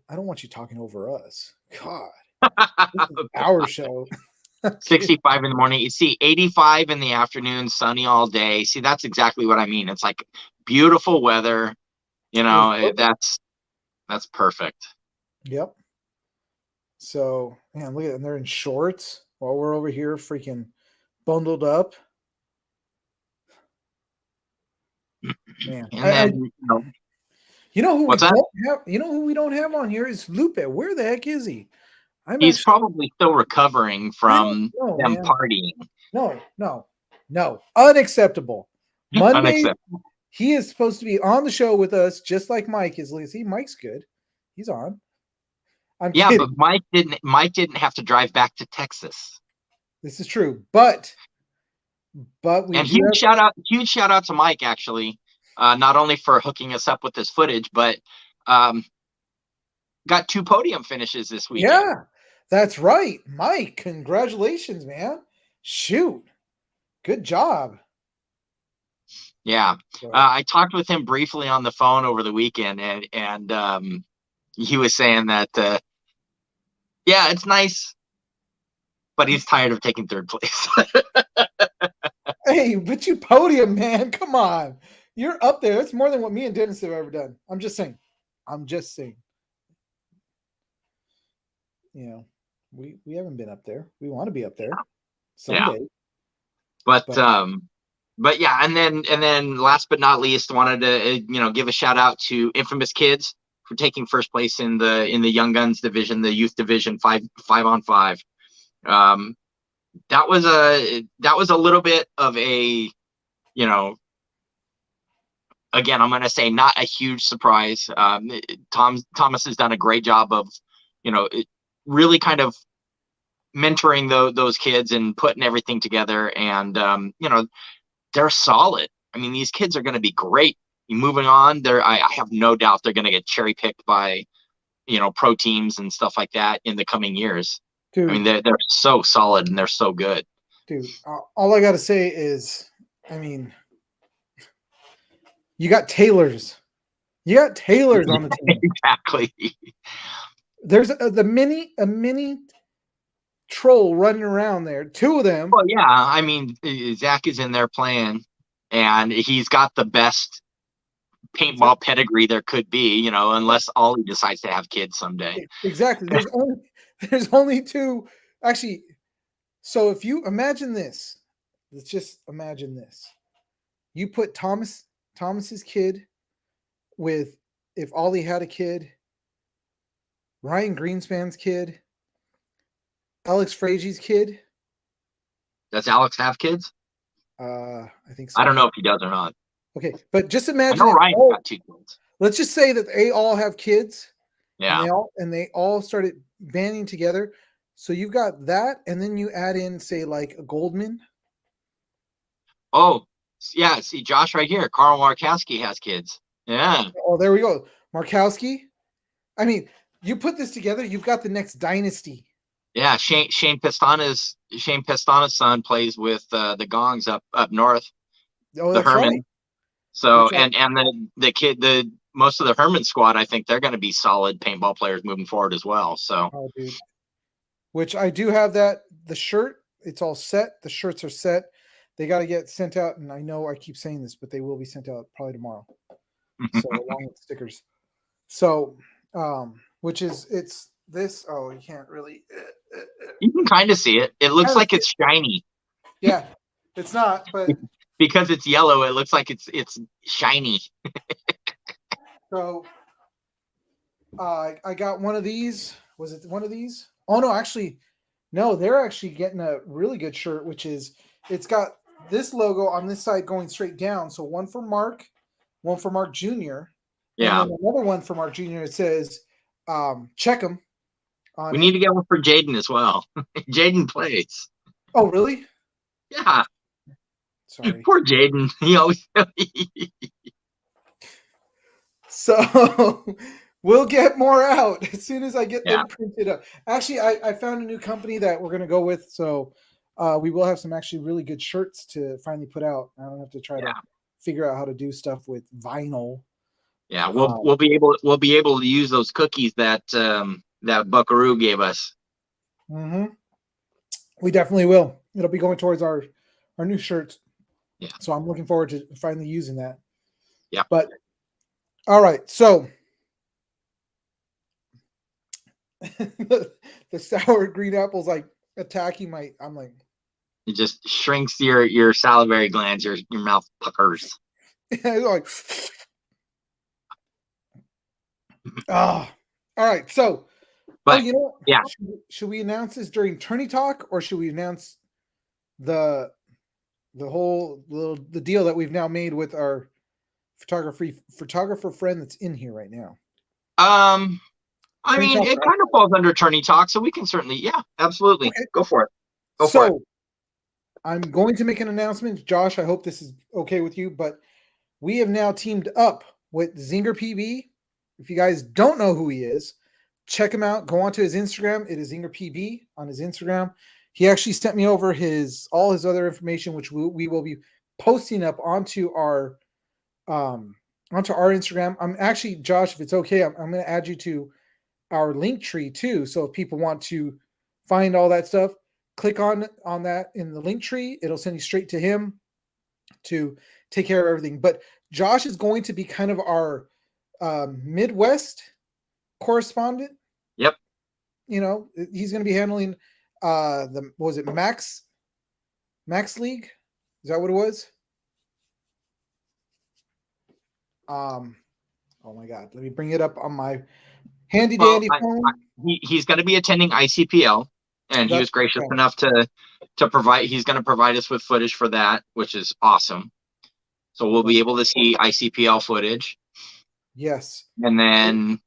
I don't want you talking over us. God, this is our show. 65 in the morning. You see 85 in the afternoon, sunny all day. See, that's exactly what I mean. It's like beautiful weather. You It was know, perfect. that's perfect. Yep. So, man, look at them. They're in shorts while we're over here freaking bundled up. Man, And then, you know who we what's that? don't have? You know who we don't have on here is Lupe. Where the heck is he? I'm He's actually probably still recovering I don't from know, them man. partying. No, unacceptable. Monday, Unacceptable. he is supposed to be on the show with us, just like Mike is. See, Mike's good. He's on. I'm Yeah, kidding. but Mike didn't have to drive back to Texas. This is true, but we And do have, huge shout out to Mike, actually, not only for hooking us up with this footage, but got 2 podium finishes this weekend. yeah, that's right, Mike. Congratulations, man. Shoot, good job. Yeah, I talked with him briefly on the phone over the weekend, and he was saying that yeah, it's nice, but he's tired of taking 3rd place. Hey, but you podium, man. Come on, you're up there. That's more than what me and Dennis have ever done. I'm just saying. You know, we haven't been up there. We want to be up there someday. Yeah. But yeah, and then last but not least, wanted to give a shout out to Infamous Kids for taking 1st place in the Young Guns division, the youth division, 5-on-5. That was a little bit of a, again, I'm going to say not a huge surprise. Thomas has done a great job of, really kind of mentoring those kids and putting everything together. And, they're solid. I mean, these kids are going to be great. Moving on, I have no doubt they're going to get cherry picked by, pro teams and stuff like that in the coming years. Dude, I mean, they're so solid and they're so good. Dude, all I got to say is, I mean, you got Taylors. You got Taylors on the team. Exactly. There's a mini troll running around there. 2 of them. Well, yeah. I mean, Zach is in there playing, and he's got the best paintball pedigree there could be, unless Ollie decides to have kids someday. Exactly. There's only 2. Actually, so if you imagine this, let's just imagine this. You put Thomas's kid with, if Ollie had a kid, Ryan Greenspan's kid, Alex Frazi's kid. Does Alex have kids? I think so. I don't know if he does or not. Okay, but just imagine. I know Ryan's got 2 kids. Let's just say that they all have kids. Yeah. And they all started banding together. So you've got that, and then you add in, say, like a Goldman. Oh, yeah. See, Josh right here. Carl Markowski has kids. Yeah. Oh, there we go. Markowski. I mean, you put this together, you've got the next dynasty. Yeah, Shane Pestana's son plays with the Gongs up north. Oh, the that's Herman. right. So and the most of the Herman squad, I think they're going to be solid paintball players moving forward as well. So, oh, dude. Which I do have that. The shirt, it's all set. The shirts are set. They got to get sent out, and I know I keep saying this, but they will be sent out probably tomorrow. So along with stickers. So, which is it's this. Oh, you can't really. You can kind of see it. It looks like it's shiny. Yeah, it's not, but because it's yellow, it looks like it's shiny. So, I got one of these. Was it one of these? Oh no, actually, no. They're actually getting a really good shirt, which is it's got this logo on this side going straight down. So one for Mark, one for Mark Jr. Yeah. And then another one for Mark Jr. It says, check them. We need to get one for Jaden as well. Jaden plays. Oh, really? Yeah. Sorry. Poor Jaden. He always So we'll get more out as soon as I get Yeah. them printed up. Actually, I found a new company that we're going to go with. So we will have some actually really good shirts to finally put out. I don't have to try to figure out how to do stuff with vinyl. Yeah, we'll be able to use those cookies that that Buckaroo gave us. Mm-hmm. We definitely will. It'll be going towards our new shirts. Yeah. So I'm looking forward to finally using that. Yeah. But all right, so the sour green apples like attacking my. I'm like, it just shrinks your salivary glands, your mouth puckers. like, all right. So, But you know what? yeah, Should we announce this during tourney talk, or should we announce the whole the deal that we've now made with our photographer friend that's in here right now? I Tourney mean, talk. it kind of falls under tourney talk, so we can certainly, yeah, absolutely, Okay. go for it. Go for So it. I'm going to make an announcement, Josh. I hope this is okay with you, but we have now teamed up with Zinger PB. If you guys don't know who he is, check him out. Go onto his Instagram. It is Zinger PB on his Instagram. He actually sent me over all his other information, which we will be posting up onto our Instagram. I'm actually, Josh, if it's okay, I'm going to add you to our link tree too. So if people want to find all that stuff, click on that in the link tree. It'll send you straight to him to take care of everything. But Josh is going to be kind of our Midwest correspondent. Yep. You know, he's going to be handling what was it, Max League? Is that what it was? Oh my God, let me bring it up on my handy dandy phone. He's going to be attending ICPL, and he was gracious enough to provide. He's going to provide us with footage for that, which is awesome. So we'll be able to see ICPL footage. Yes. And then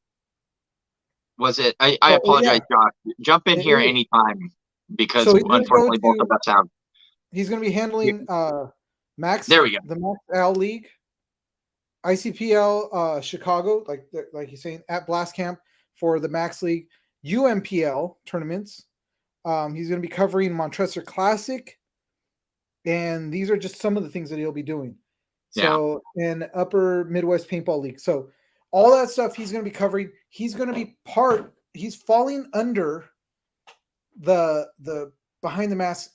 was it? I apologize, Josh. Jump in here anytime because unfortunately both of us have. He's going to be handling Max. There we go. The Max L League, ICPL Chicago, like he's saying, at Blast Camp for the Max League, UMPL tournaments. He's going to be covering Montresor Classic, and these are just some of the things that he'll be doing. So, in Upper Midwest Paintball League. So, all that stuff he's going to be covering. He's going to be he's falling under the Behind the Mask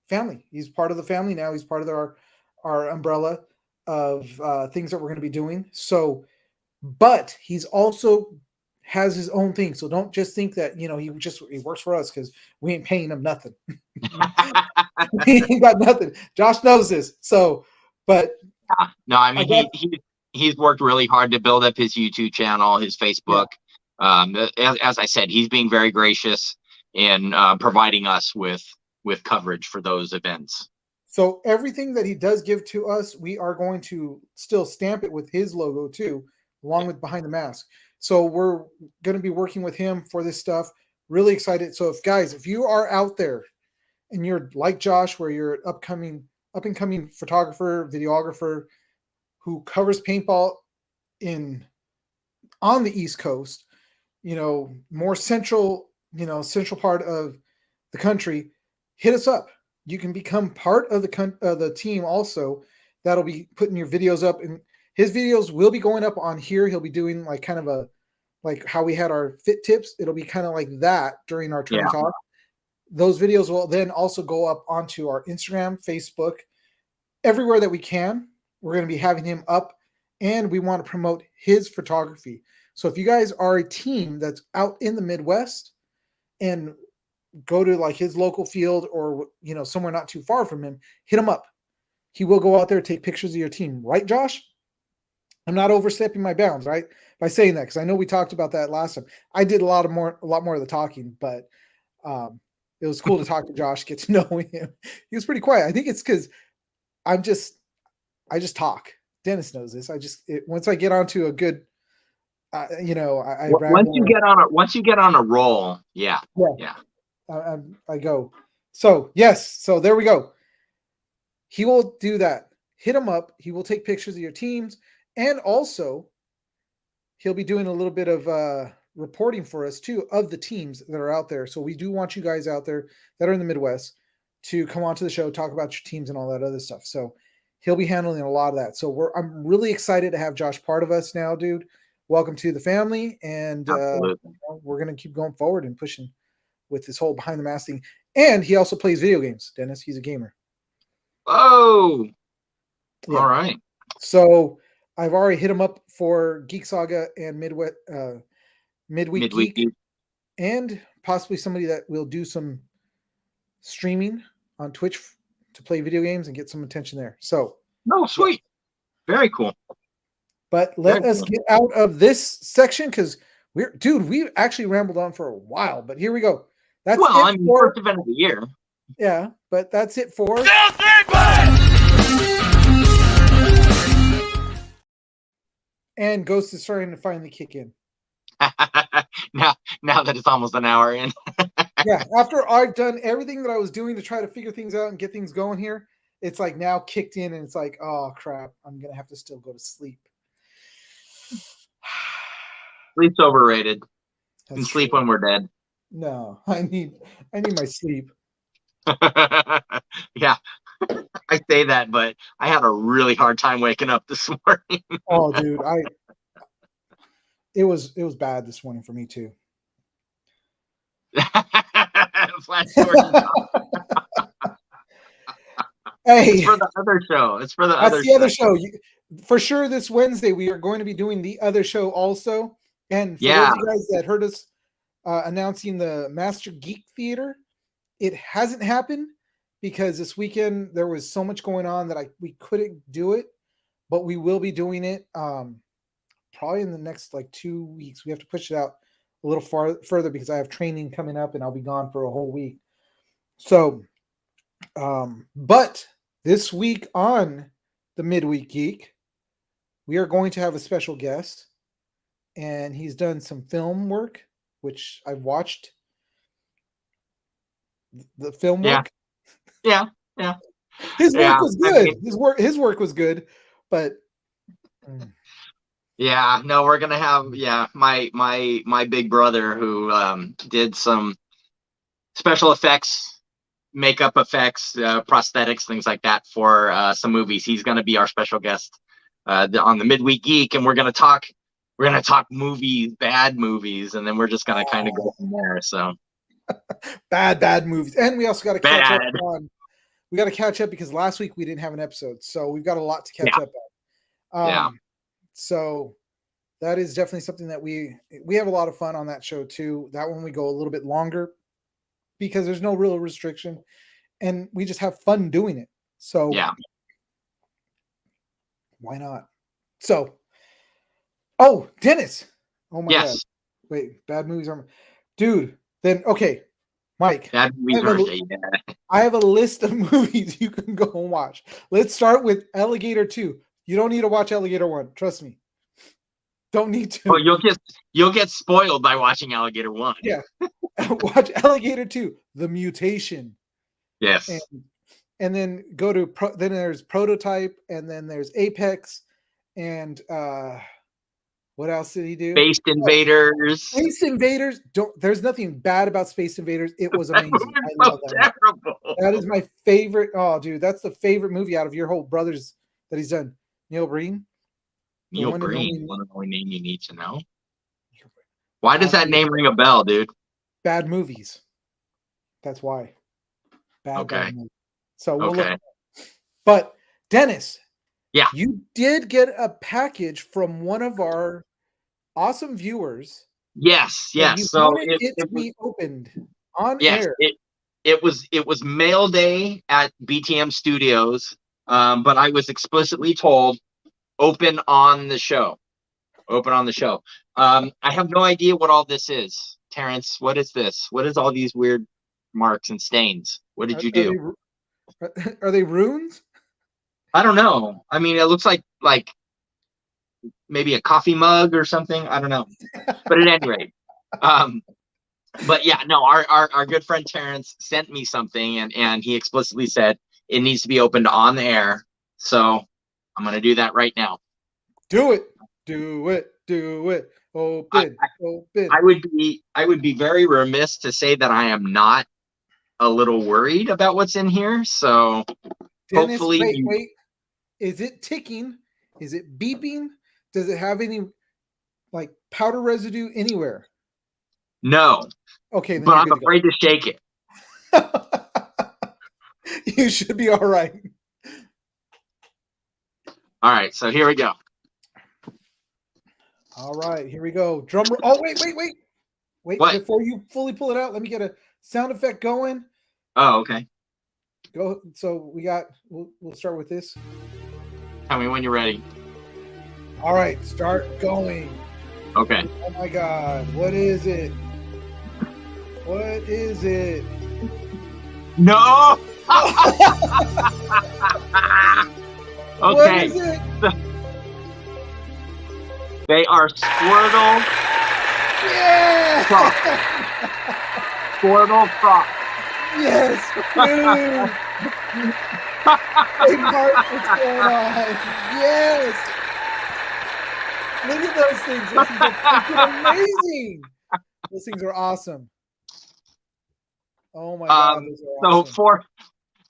family. He's part of the family now. He's part of our umbrella of things that we're going to be doing. So, but he's also has his own thing. So don't just think that, he works for us because we ain't paying him nothing. He ain't got nothing. Josh knows this. So, but no, I mean, he's worked really hard to build up his YouTube channel, his Facebook. Yeah. As I said, he's being very gracious in providing us with coverage for those events. So everything that he does give to us, we are going to still stamp it with his logo too, along with Behind the Mask. So we're going to be working with him for this stuff. Really excited. So if you are out there and you're like Josh, where you're up and coming photographer, videographer who covers paintball on the East Coast, more central part of the country, hit us up. You can become part of the team also. That'll be putting your videos up, and his videos will be going up on here. He'll be doing like kind of like how we had our fit tips. It'll be kind of like that during our tourney talk. Those videos will then also go up onto our Instagram, Facebook, everywhere that we can. We're going to be having him up, and we want to promote his photography. So if you guys are a team that's out in the Midwest and go to like his local field or somewhere not too far from him, hit him up. He will go out there, take pictures of your team, right, Josh? I'm not overstepping my bounds, right, by saying that, because I know we talked about that last time. I did a lot more of the talking, but it was cool to talk to Josh, get to know him. He was pretty quiet. I think it's because I just talk. Dennis knows this. Once I get onto a good, once you get on a roll, yeah. I go. So yes, so there we go. He will do that. Hit him up. He will take pictures of your teams, and also he'll be doing a little bit of reporting for us too of the teams that are out there. So we do want you guys out there that are in the Midwest to come onto the show, talk about your teams and all that other stuff. So he'll be handling a lot of that. So I'm really excited to have Josh part of us now, dude. Welcome to the family, and we're gonna keep going forward and pushing with this whole behind the mask thing. And he also plays video games, Dennis. He's a gamer. Oh, yeah. All right. So I've already hit him up for Geek Saga and Midweek Geek, and possibly somebody that will do some streaming on Twitch to play video games and get some attention there. So, sweet. Very cool. But let us get out of this section because we actually rambled on for a while, but here we go. That's first event of the year. Yeah, but that's it for and Ghost is starting to finally kick in. now that it's almost an hour in. Yeah, after I've done everything that I was doing to try to figure things out and get things going here, it's like now kicked in and it's like, oh crap, I'm gonna have to still go to sleep. Sleep's overrated. You can sleep when we're dead. No, I need my sleep. Yeah, I say that, but I had a really hard time waking up this morning. Oh, dude, it was bad this morning for me too. Hey, it's for the other show. That's the other show. For sure, this Wednesday we are going to be doing the other show also. And for those of you guys that heard us announcing the Master Geek Theater, it hasn't happened because this weekend there was so much going on that we couldn't do it, but we will be doing it probably in the next 2 weeks. We have to push it out a little further because I have training coming up and I'll be gone for a whole week. So, but this week on the Midweek Geek, we are going to have a special guest, and he's done some film work, which I've watched. The film work. Yeah. His work was good. I mean, his work was good, but yeah, no, we're gonna have my big brother who did some special effects, makeup effects, prosthetics, things like that for some movies. He's gonna be our special guest on the Midweek Geek, and we're gonna talk movies, bad movies, and then we're just gonna kind of go from there. So bad movies, and we also got to catch up on. We got to catch up because last week we didn't have an episode, so we've got a lot to catch up on. So that is definitely something that we have a lot of fun on that show too. That one we go a little bit longer because there's no real restriction, and we just have fun doing it. So why not? So, Dennis. Oh my God. Wait, bad movies are, dude. Then okay, Mike. Bad movies I have a list of movies you can go and watch. Let's start with Alligator 2. You don't need to watch Alligator 1. Trust me. Don't need to. Oh, you'll get spoiled by watching Alligator 1. Yeah. Watch Alligator 2, The Mutation. Yes. And then go to then there's Prototype, and then there's Apex, and what else did he do? Space Invaders. Space Invaders. There's nothing bad about Space Invaders. It was amazing. I love that. Terrible. That is my favorite. Oh, dude, that's the favorite movie out of your whole brothers that he's done. Neil Breen. Neil Breen. One of the only name you need to know. Why does that name ring a bell, dude? Bad movies. That's why. Bad movies. So we'll look. But Dennis, you did get a package from one of our awesome viewers. Yes. So it to be opened on air. It was mail day at BTM Studios, but I was explicitly told open on the show. I have no idea what all this is. Terrence, what is this? What is all these weird marks and stains? What did you do? Are they runes? I don't know. I mean, it looks like maybe a coffee mug or something. I don't know. But at any rate, but yeah, no, our good friend Terrence sent me something, and he explicitly said it needs to be opened on the air. So I'm going to do that right now. Do it. Do it. Open. Open. I would be very remiss to say that I am not a little worried about what's in here. So Dennis, hopefully, wait. Is it ticking? Is it beeping? Does it have any like powder residue anywhere? no. Okay, then But you're I'm good to afraid to shake it. go. You should be all right. All right, so here we go. All right, here we go. Drum roll. Oh, wait. What? Before you fully pull it out, let me get a sound effect going. Oh, okay. Go. So we'll start with this. Tell me when you're ready. All right, start going. Okay. Oh my God, what is it? What is it? No. What Okay. is it? They are Squirtle. Yeah! Squirtle Crocs. Yes, dude. Hey, Mark, what's going on? Yes. Look at those things. Those things are freaking amazing. Those things are awesome. Oh my God, those are awesome. So for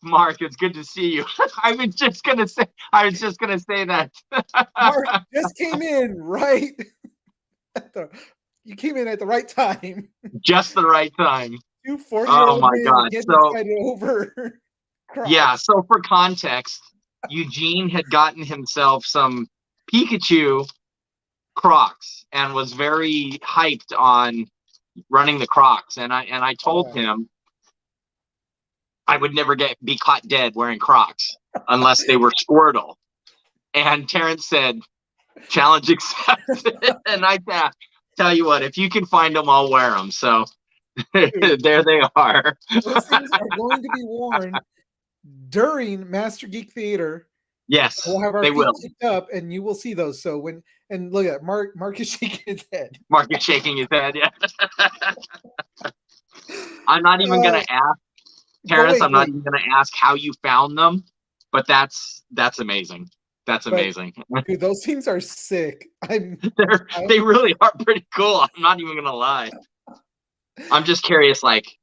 Mark, it's good to see you. I was just gonna say that. Mark just came in right. You came in at the right time. Just the right time. 2 40-year-old Oh my men God. getting So excited over Crocs. yeah, so for context, Eugene had gotten himself some Pikachu Crocs and was very hyped on running the Crocs. And I told him I would never be caught dead wearing Crocs unless they were Squirtle. And Terrence said, challenge accepted. And I tell you what, if you can find them, I'll wear them. So there they are. Those things are going to be worn during Master Geek Theater. Yes, we'll have our they feet will. kicked up, and you will see those. So and look at Mark is shaking his head. Mark is shaking his head. Yeah. I'm not even gonna ask Terrence. I'm not even gonna ask how you found them, but that's amazing. That's amazing. Dude, those things are sick. They really are pretty cool. I'm not even gonna lie. I'm just curious, like,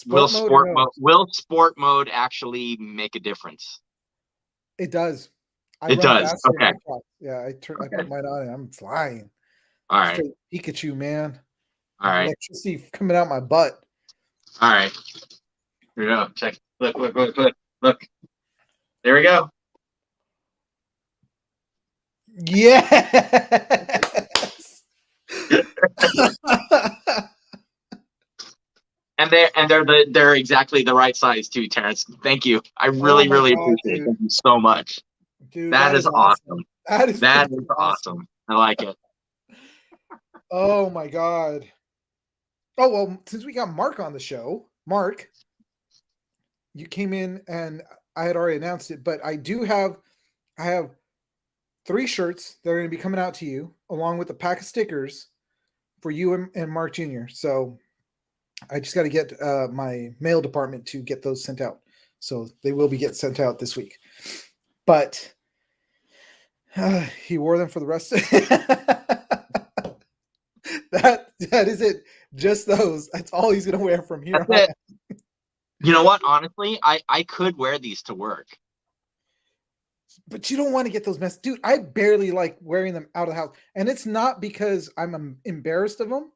will sport mode actually make a difference? It does. It does. Okay. Yeah, I put mine on and I'm flying. All right. Straight Pikachu, man. All right. Electricity coming out my butt. All right. Here we go. Check. Look. There we go. Yes. And they're exactly the right size too, Terrence. Thank you. I really appreciate it. Thank you so much. Dude, that is awesome. That is awesome. I like it. Oh my God. Oh well, since we got Mark on the show, Mark, you came in and I had already announced it, but I have 3 shirts that are going to be coming out to you, along with a pack of stickers for you and Mark Jr. So I just got to get my mail department to get those sent out. So they will be getting sent out this week. But he wore them for the rest of that is it. Just those. That's all he's going to wear from here on out. You know what? Honestly, I could wear these to work. But you don't want to get those mess. Dude, I barely like wearing them out of the house. And it's not because I'm embarrassed of them.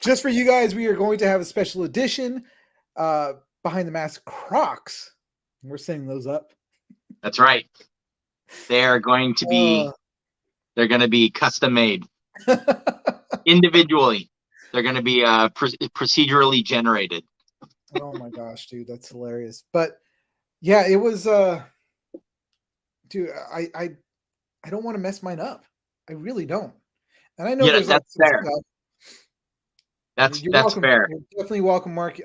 Just for you guys, we are going to have a special edition behind the mask Crocs. We're setting those up. That's right. They're going to be custom made individually. They're going to be procedurally generated. Oh my gosh, dude, that's hilarious. But yeah, it was dude, I don't want to mess mine up. I really don't. And I know there's that's fair. That's welcome. fair. You're definitely welcome, Mark.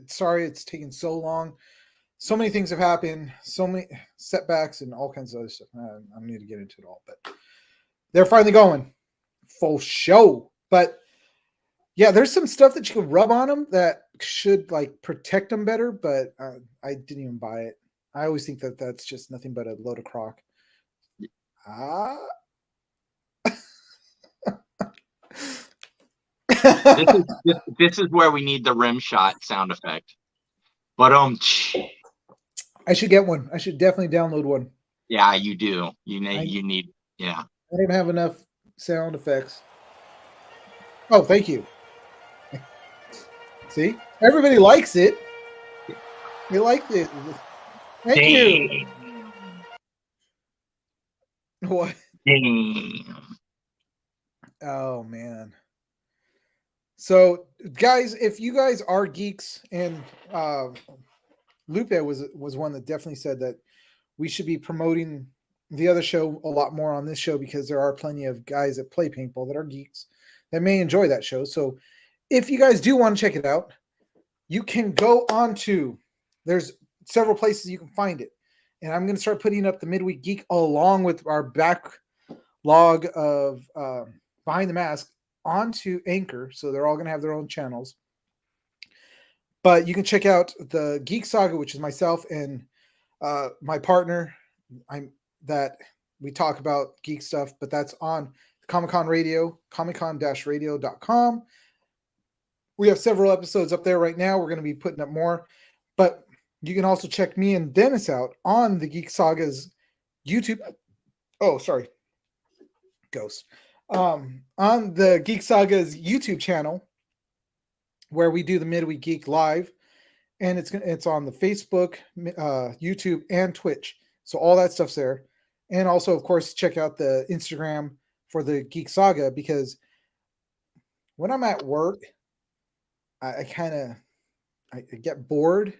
Sorry it's taken so long. So many things have happened, so many setbacks and all kinds of other stuff. I don't need to get into it all, but they're finally going full show. But yeah, there's some stuff that you can rub on them that should like protect them better, but I didn't even buy it. I always think that that's just nothing but a load of crock. Ah. This is where we need the rim shot sound effect. But I should get one. I should definitely download one. yeah, you do. You need yeah. I don't have enough sound effects. Oh, thank you. See, everybody likes it. They like it. Thank you. What? Damn. Oh man. So, guys, if you guys are geeks, and Lupe was one that definitely said that we should be promoting the other show a lot more on this show, because there are plenty of guys that play paintball that are geeks that may enjoy that show. So, if you guys do want to check it out, you can go on to, there's several places you can find it. And I'm going to start putting up the Midweek Geek along with our backlog of Behind the Mask onto Anchor. So they're all going to have their own channels. But you can check out the Geek Saga, which is myself and my partner. That we talk about geek stuff, but that's on Comic-Con Radio, comiccon-radio.com. We have several episodes up there right now. We're going to be putting up more, but you can also check me and Dennis out on the Geek Saga's YouTube. Oh, sorry. Ghost. On the Geek Saga's YouTube channel, where we do the Midweek Geek live, and it's on the Facebook, YouTube, and Twitch. So all that stuff's there. And also, of course, check out the Instagram for the Geek Saga, because when I'm at work, I get bored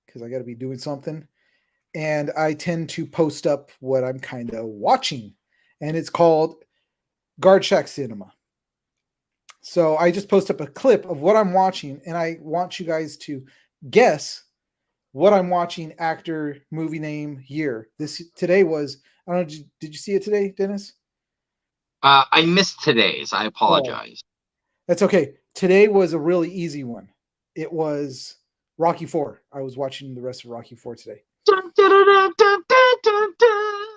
because I got to be doing something, and I tend to post up what I'm kind of watching, and it's called Guard Shack Cinema. So I just post up a clip of what I'm watching, and I want you guys to guess what I'm watching: actor, movie name, year. Today was, I don't know, did you see it today, Dennis? I missed today's. I apologize. That's okay. Today was a really easy one. It was Rocky 4. I was watching the rest of Rocky 4 today.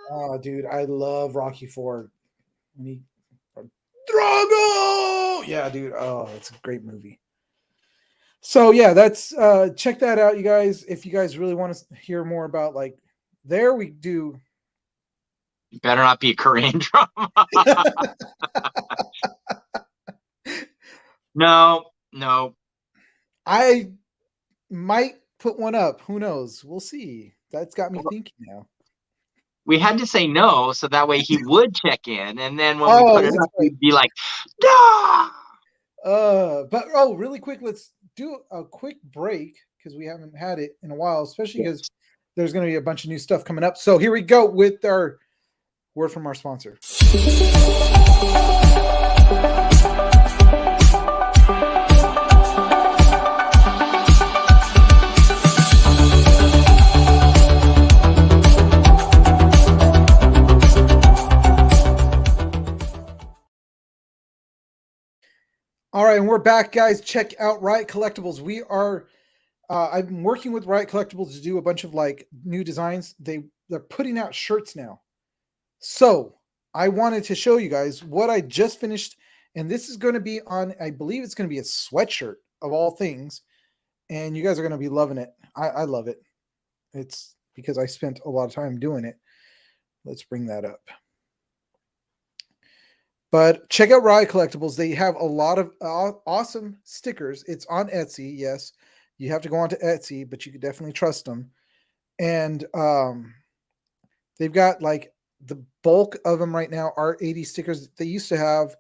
Oh, dude, I love Rocky 4. Drago! Yeah, dude. Oh, it's a great movie. So yeah, that's check that out, you guys. If you guys really want to hear more about, like, there we do. You better not be a Korean drama. No. I might put one up. Who knows? We'll see. That's got me thinking now. We had to say no, so that way he would check in, and then when we put it up, he'd be like, "No." But really quick, let's do a quick break, because we haven't had it in a while, especially because there's going to be a bunch of new stuff coming up. So here we go with our word from our sponsor. All right, and we're back, guys. Check out Riot Collectibles. We are I've been working with Riot Collectibles to do a bunch of like new designs. They're putting out shirts now. So I wanted to show you guys what I just finished, and this is going to be on, I believe it's going to be a sweatshirt of all things, and you guys are going to be loving it. I love it. It's because I spent a lot of time doing it. Let's bring that up. But check out Riot Collectibles. They have a lot of awesome stickers. It's on Etsy. Yes, you have to go onto Etsy, but you can definitely trust them. And they've got, like, the bulk of them right now are 80 stickers. They used to have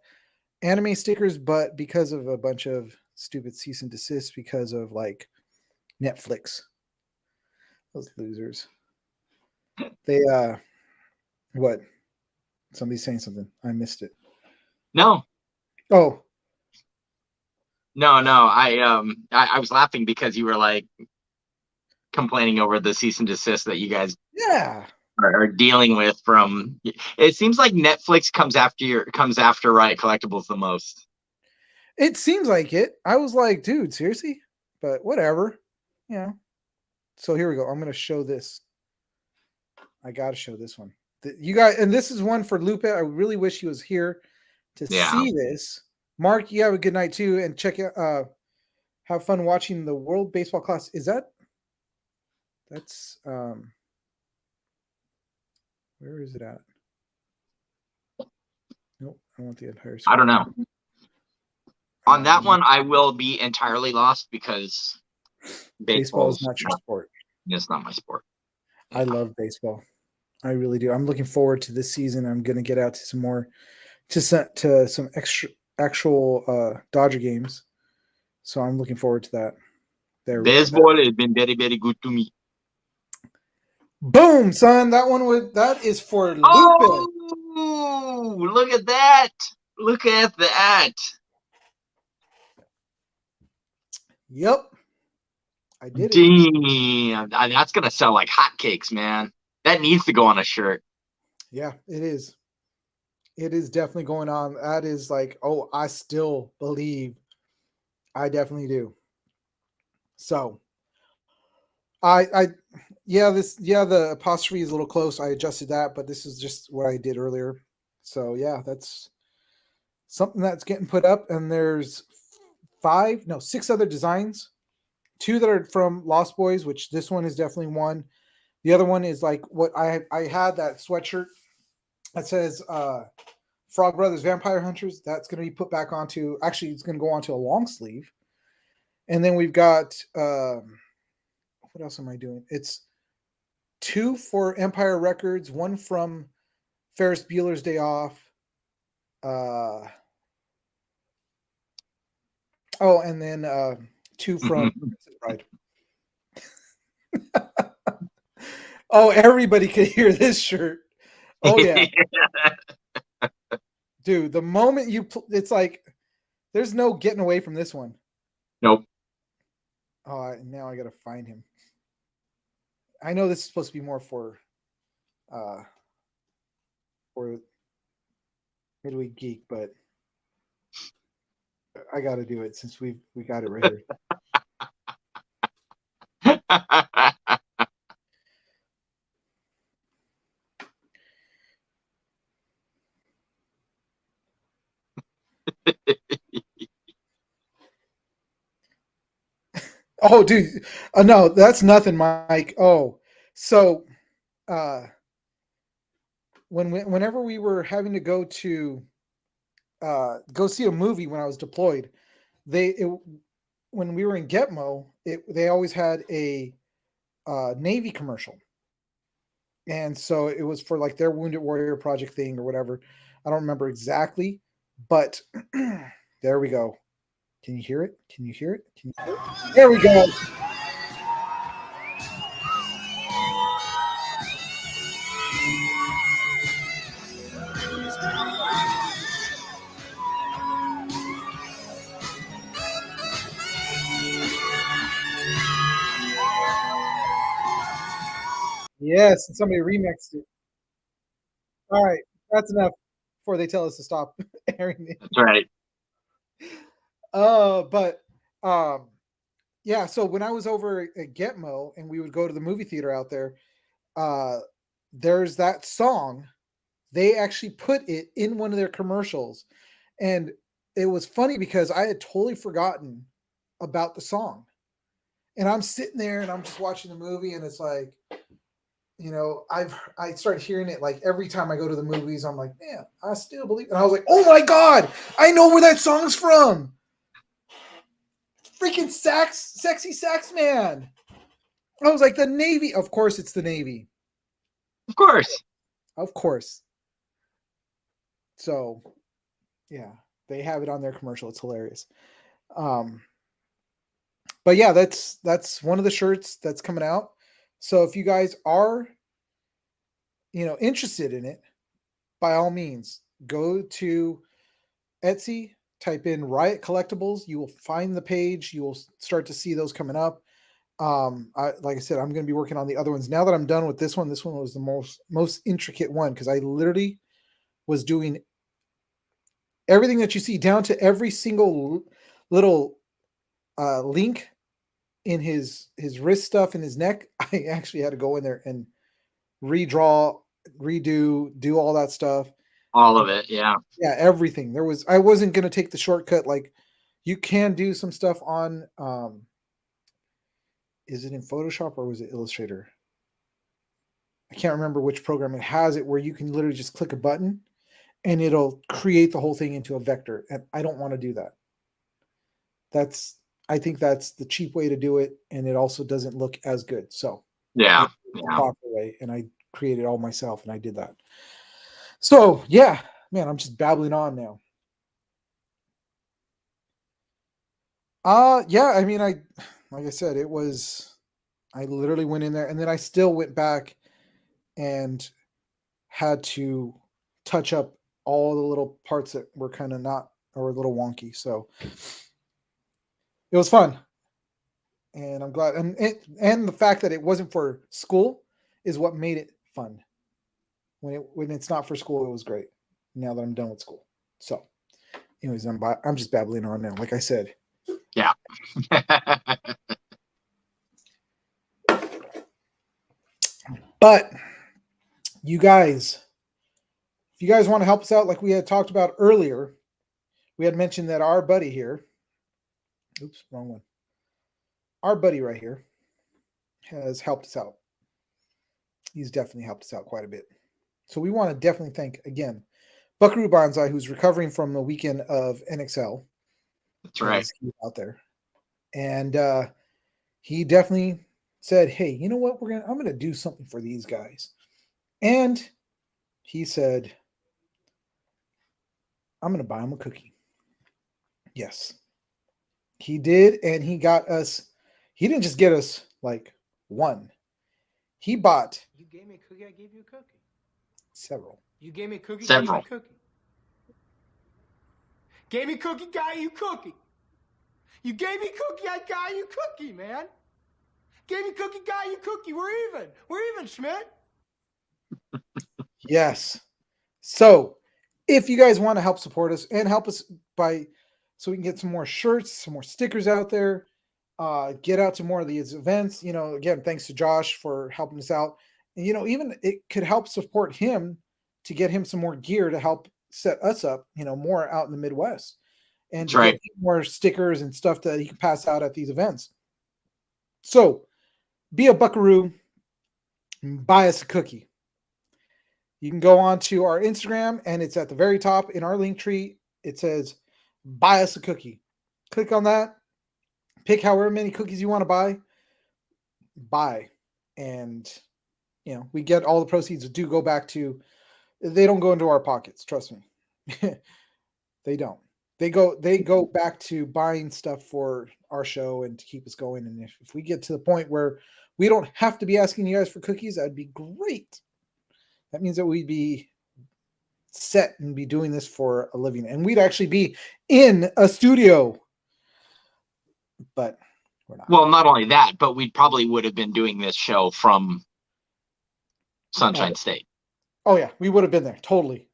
anime stickers, but because of a bunch of stupid cease and desist because of, like, Netflix, those losers. They what? Somebody's saying something. I missed it. No. Oh. No. I was laughing because you were like complaining over the cease and desist that you guys are dealing with from. It seems like Netflix comes after Riot Collectibles the most. It seems like it. I was like, dude, seriously? But whatever. You know. So here we go. I'm going to show this. I gotta show this one. You guys, and this is one for Lupe. I really wish he was here to see this. Mark, you have a good night too, and check it. Have fun watching the World Baseball Classic. Is that's where is it at? Nope, I want the entire screen. I don't know. On that one, I will be entirely lost because baseball is not your sport. It's not my sport. I love baseball. I really do. I'm looking forward to this season. I'm going to get out to some more, to some actual Dodger games. So I'm looking forward to that. Baseball has been very, very good to me. Boom, son. That is for Lupe. Oh, look at that. Look at that. Yep. I did it. Damn. That's going to sell like hotcakes, man. That needs to go on a shirt. Yeah, it is. It is definitely going on. That is like, oh, I still believe. I definitely do. So, the apostrophe is a little close. I adjusted that, but this is just what I did earlier. So yeah, that's something that's getting put up, and there's 6 other designs. 2 that are from Lost Boys, which this one is definitely one. The other one is like what I had that sweatshirt that says Frog Brothers Vampire Hunters. That's going to be put back onto. Actually, it's going to go onto a long sleeve. And then we've got what else am I doing? It's 2 for Empire Records, 1 from Ferris Bueller's Day Off. And then 2 from Bride. Oh, everybody could hear this shirt. Oh yeah. Dude, the moment it's like there's no getting away from this one. Nope. Oh, now I gotta find him. I know this is supposed to be more for Midweek Geek, but I gotta do it since we got it right here. Oh, dude. No, that's nothing, Mike. Oh, so whenever we were having to go to go see a movie when I was deployed, when we were in Gitmo, they always had a Navy commercial. And so it was for like their Wounded Warrior Project thing or whatever. I don't remember exactly, but there we go. Can you hear it? Can you hear it? There we go. Yes, and somebody remixed it. All right, that's enough before they tell us to stop airing it. That's right. But yeah, so when I was over at Gitmo and we would go to the movie theater out there, there's that song. They actually put it in one of their commercials. And it was funny because I had totally forgotten about the song. And I'm sitting there and I'm just watching the movie, and it's like, I started hearing it like every time I go to the movies. I'm like, man, I still believe it. And I was like, oh my God, I know where that song's from. Freaking sexy sax man. I was like, the Navy. Of course it's the Navy. Of course. Of course. So yeah, they have it on their commercial. It's hilarious. But yeah, that's one of the shirts that's coming out. So if you guys are, interested in it, by all means, go to Etsy, type in Riot Collectibles. You will find the page. You will start to see those coming up. Like I said, I'm going to be working on the other ones. Now that I'm done with this one was the most intricate one, because I literally was doing everything that you see down to every single little link in his wrist stuff and his neck. I actually had to go in there and redraw, redo, do all that stuff. All of it. Yeah. Yeah, everything. I wasn't going to take the shortcut. Like, you can do some stuff on, is it in Photoshop or was it Illustrator? I can't remember which program it has it where you can literally just click a button and it'll create the whole thing into a vector. And I don't want to do that. I think that's the cheap way to do it. And it also doesn't look as good. So Yeah. the proper way. And I created all myself and I did that. So yeah, man, I'm just babbling on now. Yeah, I mean, like I said, I literally went in there and then I still went back and had to touch up all the little parts that were kind of not or a little wonky. So it was fun. And I'm glad. And the fact that it wasn't for school is what made it fun. When it's not for school, it was great. Now that I'm done with school. So anyways, I'm just babbling on now. Like I said. Yeah. But you guys, if you guys want to help us out, like we had talked about earlier, we had mentioned that our buddy here, oops, wrong one. Our buddy right here has helped us out. He's definitely helped us out quite a bit. So we want to definitely thank, again, Buckaroo Banzai, who's recovering from the weekend of NXL. That's right. He's out there. And he definitely said, hey, you know what? I'm going to do something for these guys. And he said, I'm going to buy him a cookie. Yes. He did. And he didn't just get us like one. He bought. You gave me a cookie, I gave you a cookie. Several. You gave me a cookie, Several. gave me a cookie. Gave me a cookie, got you a cookie. You gave me a cookie, I got you a cookie, man. Gave me a cookie, got you a cookie. We're even. We're even, Schmidt. Yes. So if you guys want to help support us and help us so we can get some more shirts, some more stickers out there, get out to more of these events, again, thanks to Josh for helping us out. And, even it could help support him to get him some more gear to help set us up, more out in the Midwest and to get more stickers and stuff that he can pass out at these events. So be a buckaroo, buy us a cookie. You can go on to our Instagram and it's at the very top in our link tree. It says, buy us a cookie. Click on that. Pick however many cookies you want to buy. And, we get all the proceeds do go back to, they don't go into our pockets. Trust me. They don't. They go back to buying stuff for our show and to keep us going. And if we get to the point where we don't have to be asking you guys for cookies, that'd be great. That means that we'd be set and be doing this for a living. And we'd actually be in a studio. But we're not. Well, not only that, but we probably would have been doing this show from Sunshine State. Oh, yeah. We would have been there. Totally.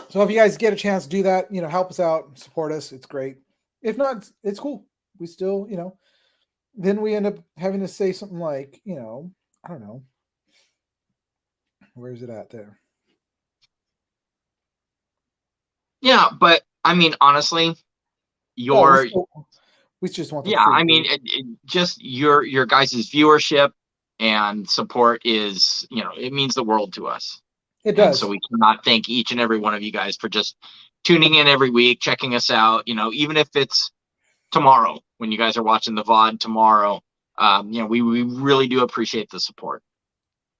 So if you guys get a chance to do that, help us out, support us. It's great. If not, it's cool. We still, then we end up having to say something like, I don't know. Where's it at there? Yeah, but I mean, honestly, we just want. Yeah, I mean, just your guys' viewership and support is, it means the world to us. It does. And so we cannot thank each and every one of you guys for just tuning in every week, checking us out. Even if it's tomorrow when you guys are watching the VOD tomorrow, we really do appreciate the support.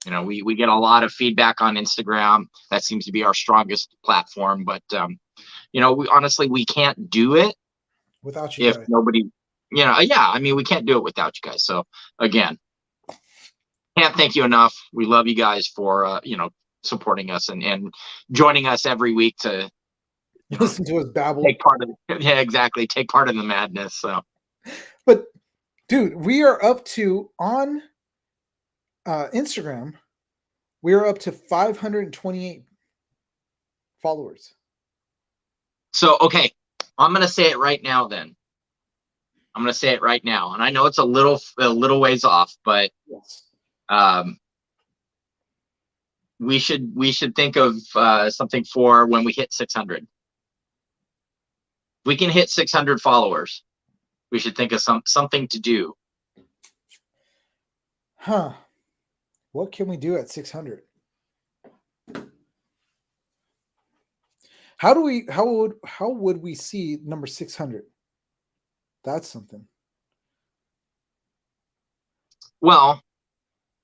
We get a lot of feedback on Instagram. That seems to be our strongest platform. But, we can't do it without you if guys. Nobody, we can't do it without you guys. So, again, can't thank you enough. We love you guys for, supporting us and joining us every week to listen to us babble. Take part in the madness. So, but dude, we are up to on Instagram, we are up to 528 followers. So, okay, I'm going to say it right now then. I'm going to say it right now. And I know it's a little ways off, but yes. We should think of something for when we hit 600. We can hit 600 followers. We should think of something to do. Huh. What can we do at 600? How would we see number 600? That's something. Well,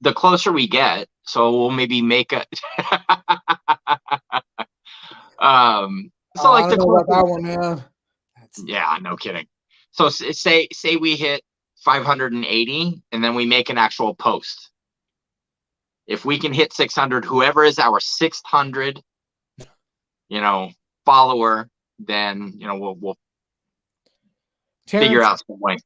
the closer we get, so we'll maybe make a so like I the don't know about closer, that one, man. yeah, no kidding. So say we hit 580 and then we make an actual post. If we can hit 600, whoever is our 600, follower, then we'll Terrence, figure out some way.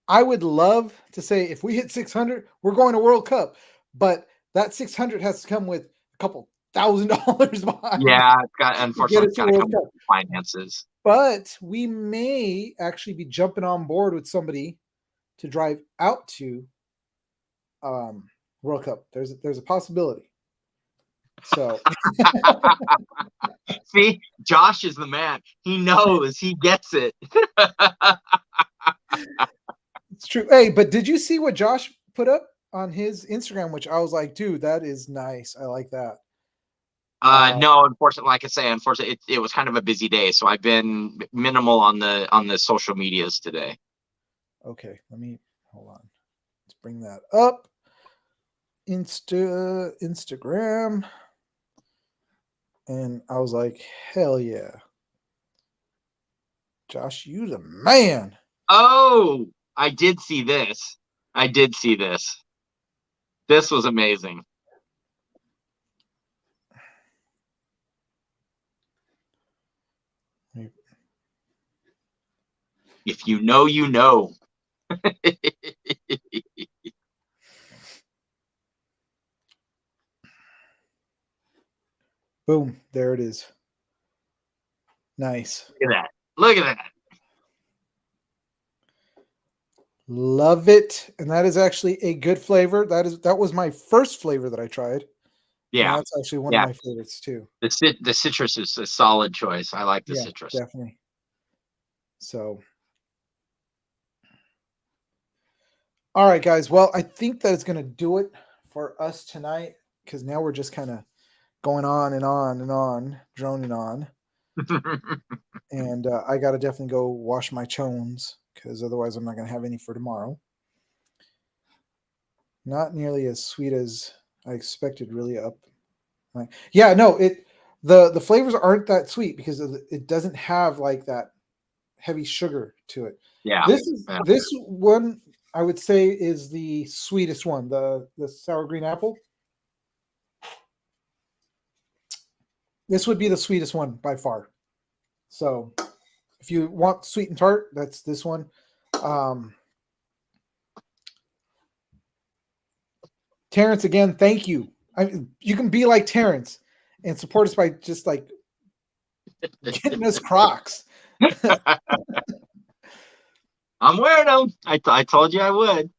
I would love to say if we hit 600, we're going to World Cup, but that 600 has to come with a couple $1,000 behind. Yeah, unfortunately, it's got to come Cup. with finances. But we may actually be jumping on board with somebody to drive out to World Cup. There's a possibility. So see, Josh is the man. He knows. He gets it. It's true. Hey, but did you see what Josh put up on his Instagram? Which I was like, dude, that is nice. I like that. No, unfortunately, like I say, it was kind of a busy day, so I've been minimal on the social medias today. Okay, hold on. Let's bring that up. Instagram. And I was like, hell yeah. Josh, you the man. Oh, I did see this. This was amazing. If you know, you know. Boom. There it is. Nice. Look at that. Love it. And that is actually a good flavor. That was my first flavor that I tried. Yeah. And that's actually one of my favorites too. The citrus is a solid choice. I like the citrus. Definitely. So all right, guys. Well, I think that is going to do it for us tonight because now we're just kind of going on and on and on, droning on. And I got to definitely go wash my chones because otherwise I'm not going to have any for tomorrow. Not nearly as sweet as I expected, really up. Yeah, no, the flavors aren't that sweet because it doesn't have like that heavy sugar to it. Yeah. This one I would say is the sweetest one, the sour green apple. This would be the sweetest one by far. So if you want sweet and tart, that's this one. Terrence, again, thank you. You can be like Terrence and support us by just like getting us Crocs. I'm wearing them. I told you I would.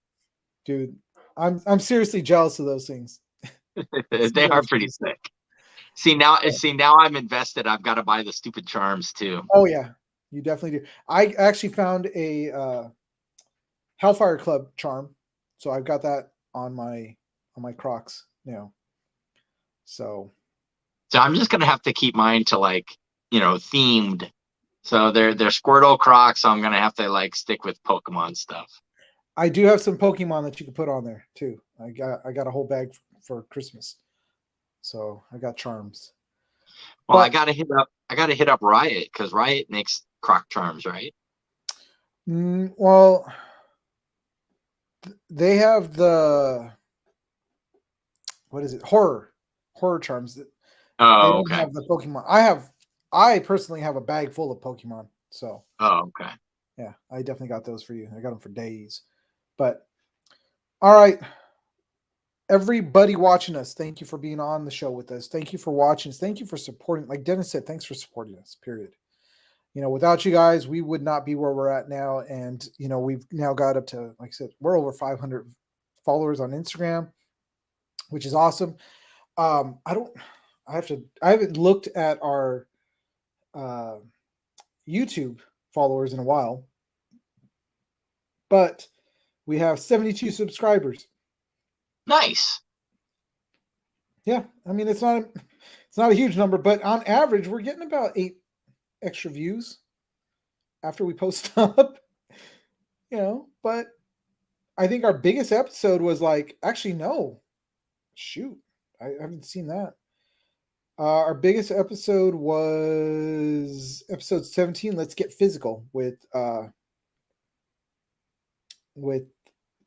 Dude, I'm seriously jealous of those things. They are pretty sick. See now I'm invested. I've got to buy the stupid charms too. Oh yeah, you definitely do. I actually found a Hellfire Club charm, so I've got that on my Crocs now. So I'm just gonna have to keep mine to like themed. So they're Squirtle Crocs. So I'm gonna have to like stick with Pokemon stuff. I do have some Pokemon that you can put on there too. I got a whole bag for Christmas. So I got charms. Well, I gotta hit up Riot because Riot makes Croc charms, right? Well, they have the what is it? Horror charms. Oh, they don't okay. have the Pokemon. I personally have a bag full of Pokemon. So. Oh, okay. Yeah, I definitely got those for you. I got them for days. But all right. Everybody watching us, thank you for being on the show with us. Thank you for watching us. Thank you for supporting. Like Dennis said, thanks for supporting us, period. Without you guys, we would not be where we're at now. And, we've now got up to, like I said, we're over 500 followers on Instagram. which is awesome. I haven't looked at our uh, YouTube followers in a while, but we have 72 subscribers. Nice. Yeah, I mean it's not a huge number, but on average we're getting about 8 extra views after we post up. But I think our biggest episode was actually no, shoot, I haven't seen that. Our biggest episode was episode 17. Let's get physical with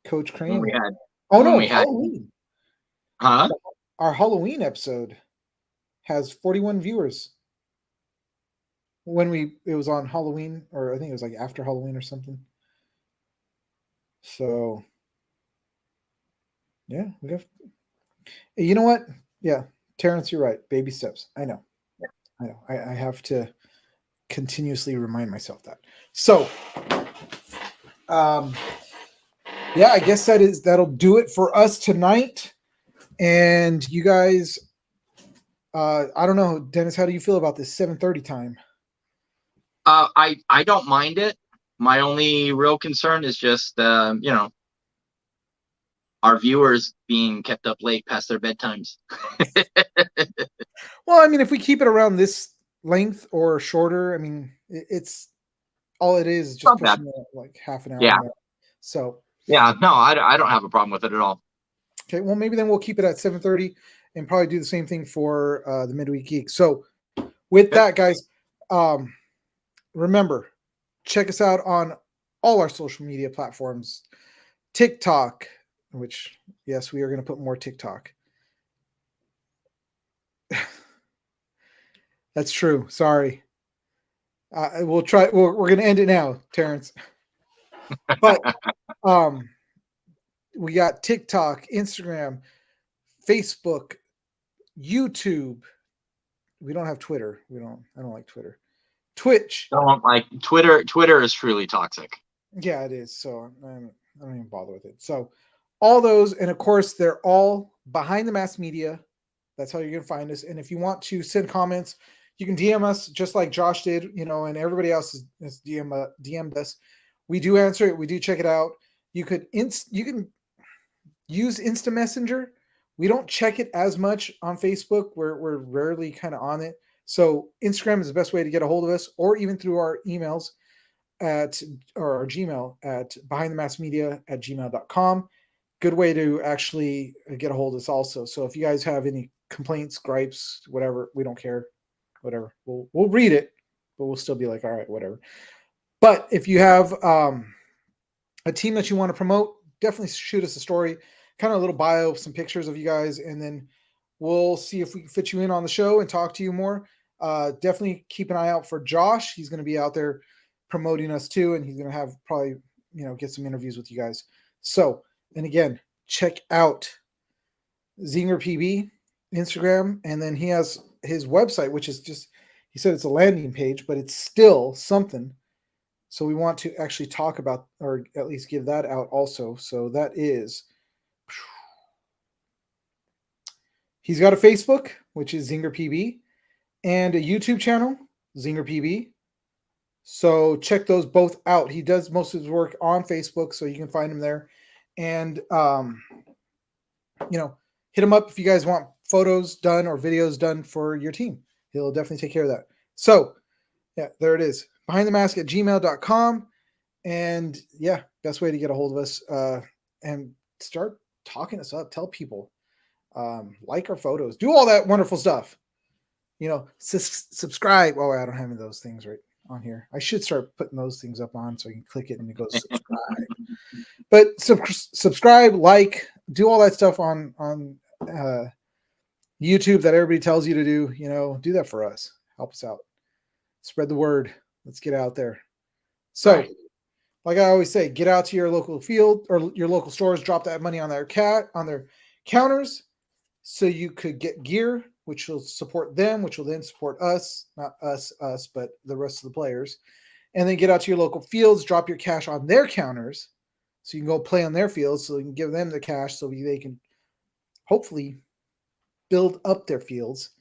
Coach Crane. When we had, oh no, we had, Halloween. huh? Our Halloween episode has 41 viewers. It was on Halloween, or I think it was after Halloween or something. So yeah, we got. You know what? Yeah, Terrence, you're right. Baby steps. I know. I have to continuously remind myself that. So, yeah, I guess that'll do it for us tonight. And you guys, I don't know, Dennis, how do you feel about this 7:30 time? I don't mind it. My only real concern is just our viewers being kept up late past their bedtimes. Well, I mean, if we keep it around this length or shorter, I mean, it's all it is just pushing it half an hour. Yeah. More. So yeah, no, I don't have a problem with it at all. Okay, well, maybe then we'll keep it at 7:30 and probably do the same thing for the Midweek Geek. So with that, guys, remember, check us out on all our social media platforms. TikTok, which, yes, we are going to put more TikTok. That's true. Sorry. We'll try. We're going to end it now, Terrence. But we got TikTok, Instagram, Facebook, YouTube. We don't have Twitter. I don't like Twitter. Twitch. Don't like Twitter. Twitter is truly toxic. Yeah, it is. So I don't even bother with it. So all those, and of course, they're all Behind the Mask Media. That's how you're going to find us. And if you want to send comments, you can DM us just like Josh did, and everybody else has DM'd us. We do answer it. We do check it out. You can use Insta Messenger. We don't check it as much on Facebook. We're rarely kind of on it. So Instagram is the best way to get a hold of us, or even through our emails or our Gmail at behindthemaskmedia@gmail.com. Good way to actually get a hold of us also. So if you guys have any complaints, gripes, whatever, we don't care. Whatever. We'll read it, but we'll still be like, all right, whatever. But if you have a team that you want to promote, definitely shoot us a story, kind of a little bio, some pictures of you guys, and then we'll see if we can fit you in on the show and talk to you more. Definitely keep an eye out for Josh. He's going to be out there promoting us too, and he's going to have probably, get some interviews with you guys. So, and again, check out Zinger PB Instagram, and then he has his website, which is just, he said it's a landing page, but it's still something. So we want to actually talk about, or at least give that out also. So that is, he's got a Facebook, which is Zinger PB, and a YouTube channel, Zinger PB. So check those both out. He does most of his work on Facebook, so you can find him there. And, hit him up if you guys want photos done or videos done for your team. He'll definitely take care of that. So, yeah, there it is. behindthemask@gmail.com. And, yeah, best way to get a hold of us. And start talking us up. Tell people. Like our photos. Do all that wonderful stuff. Subscribe. Oh, I don't have any of those things right on here. I should start putting those things up on so you can click it and it goes subscribe. But subscribe, like, do all that stuff on YouTube that everybody tells you to do. Do that for us. Help us out. Spread the word. Let's get out there. So, like I always say, get out to your local field or your local stores. Drop that money on their counters, so you could get gear, which will support them, which will then support us. Not us, but the rest of the players. And then get out to your local fields. Drop your cash on their counters, so you can go play on their fields. So you can give them the cash, so they can hopefully build up their fields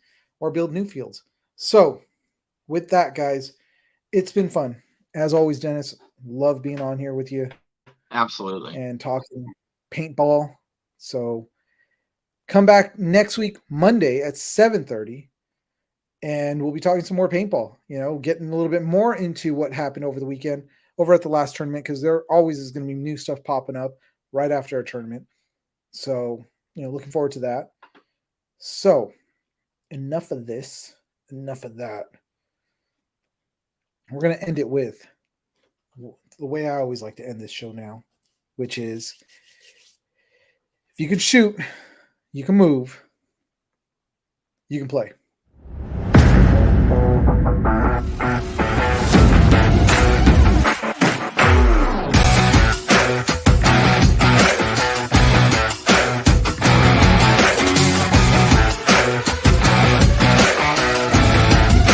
or build new fields. So with that, guys, it's been fun. As always, Dennis, love being on here with you Absolutely. and talking paintball. So come back next week, Monday at 7:30, and we'll be talking some more paintball, getting a little bit more into what happened over the weekend over at the last tournament, because there always is going to be new stuff popping up right after a tournament. So, looking forward to that. So, enough of this, enough of that. We're going to end it with the way I always like to end this show now, which is if you can shoot, you can move, you can play.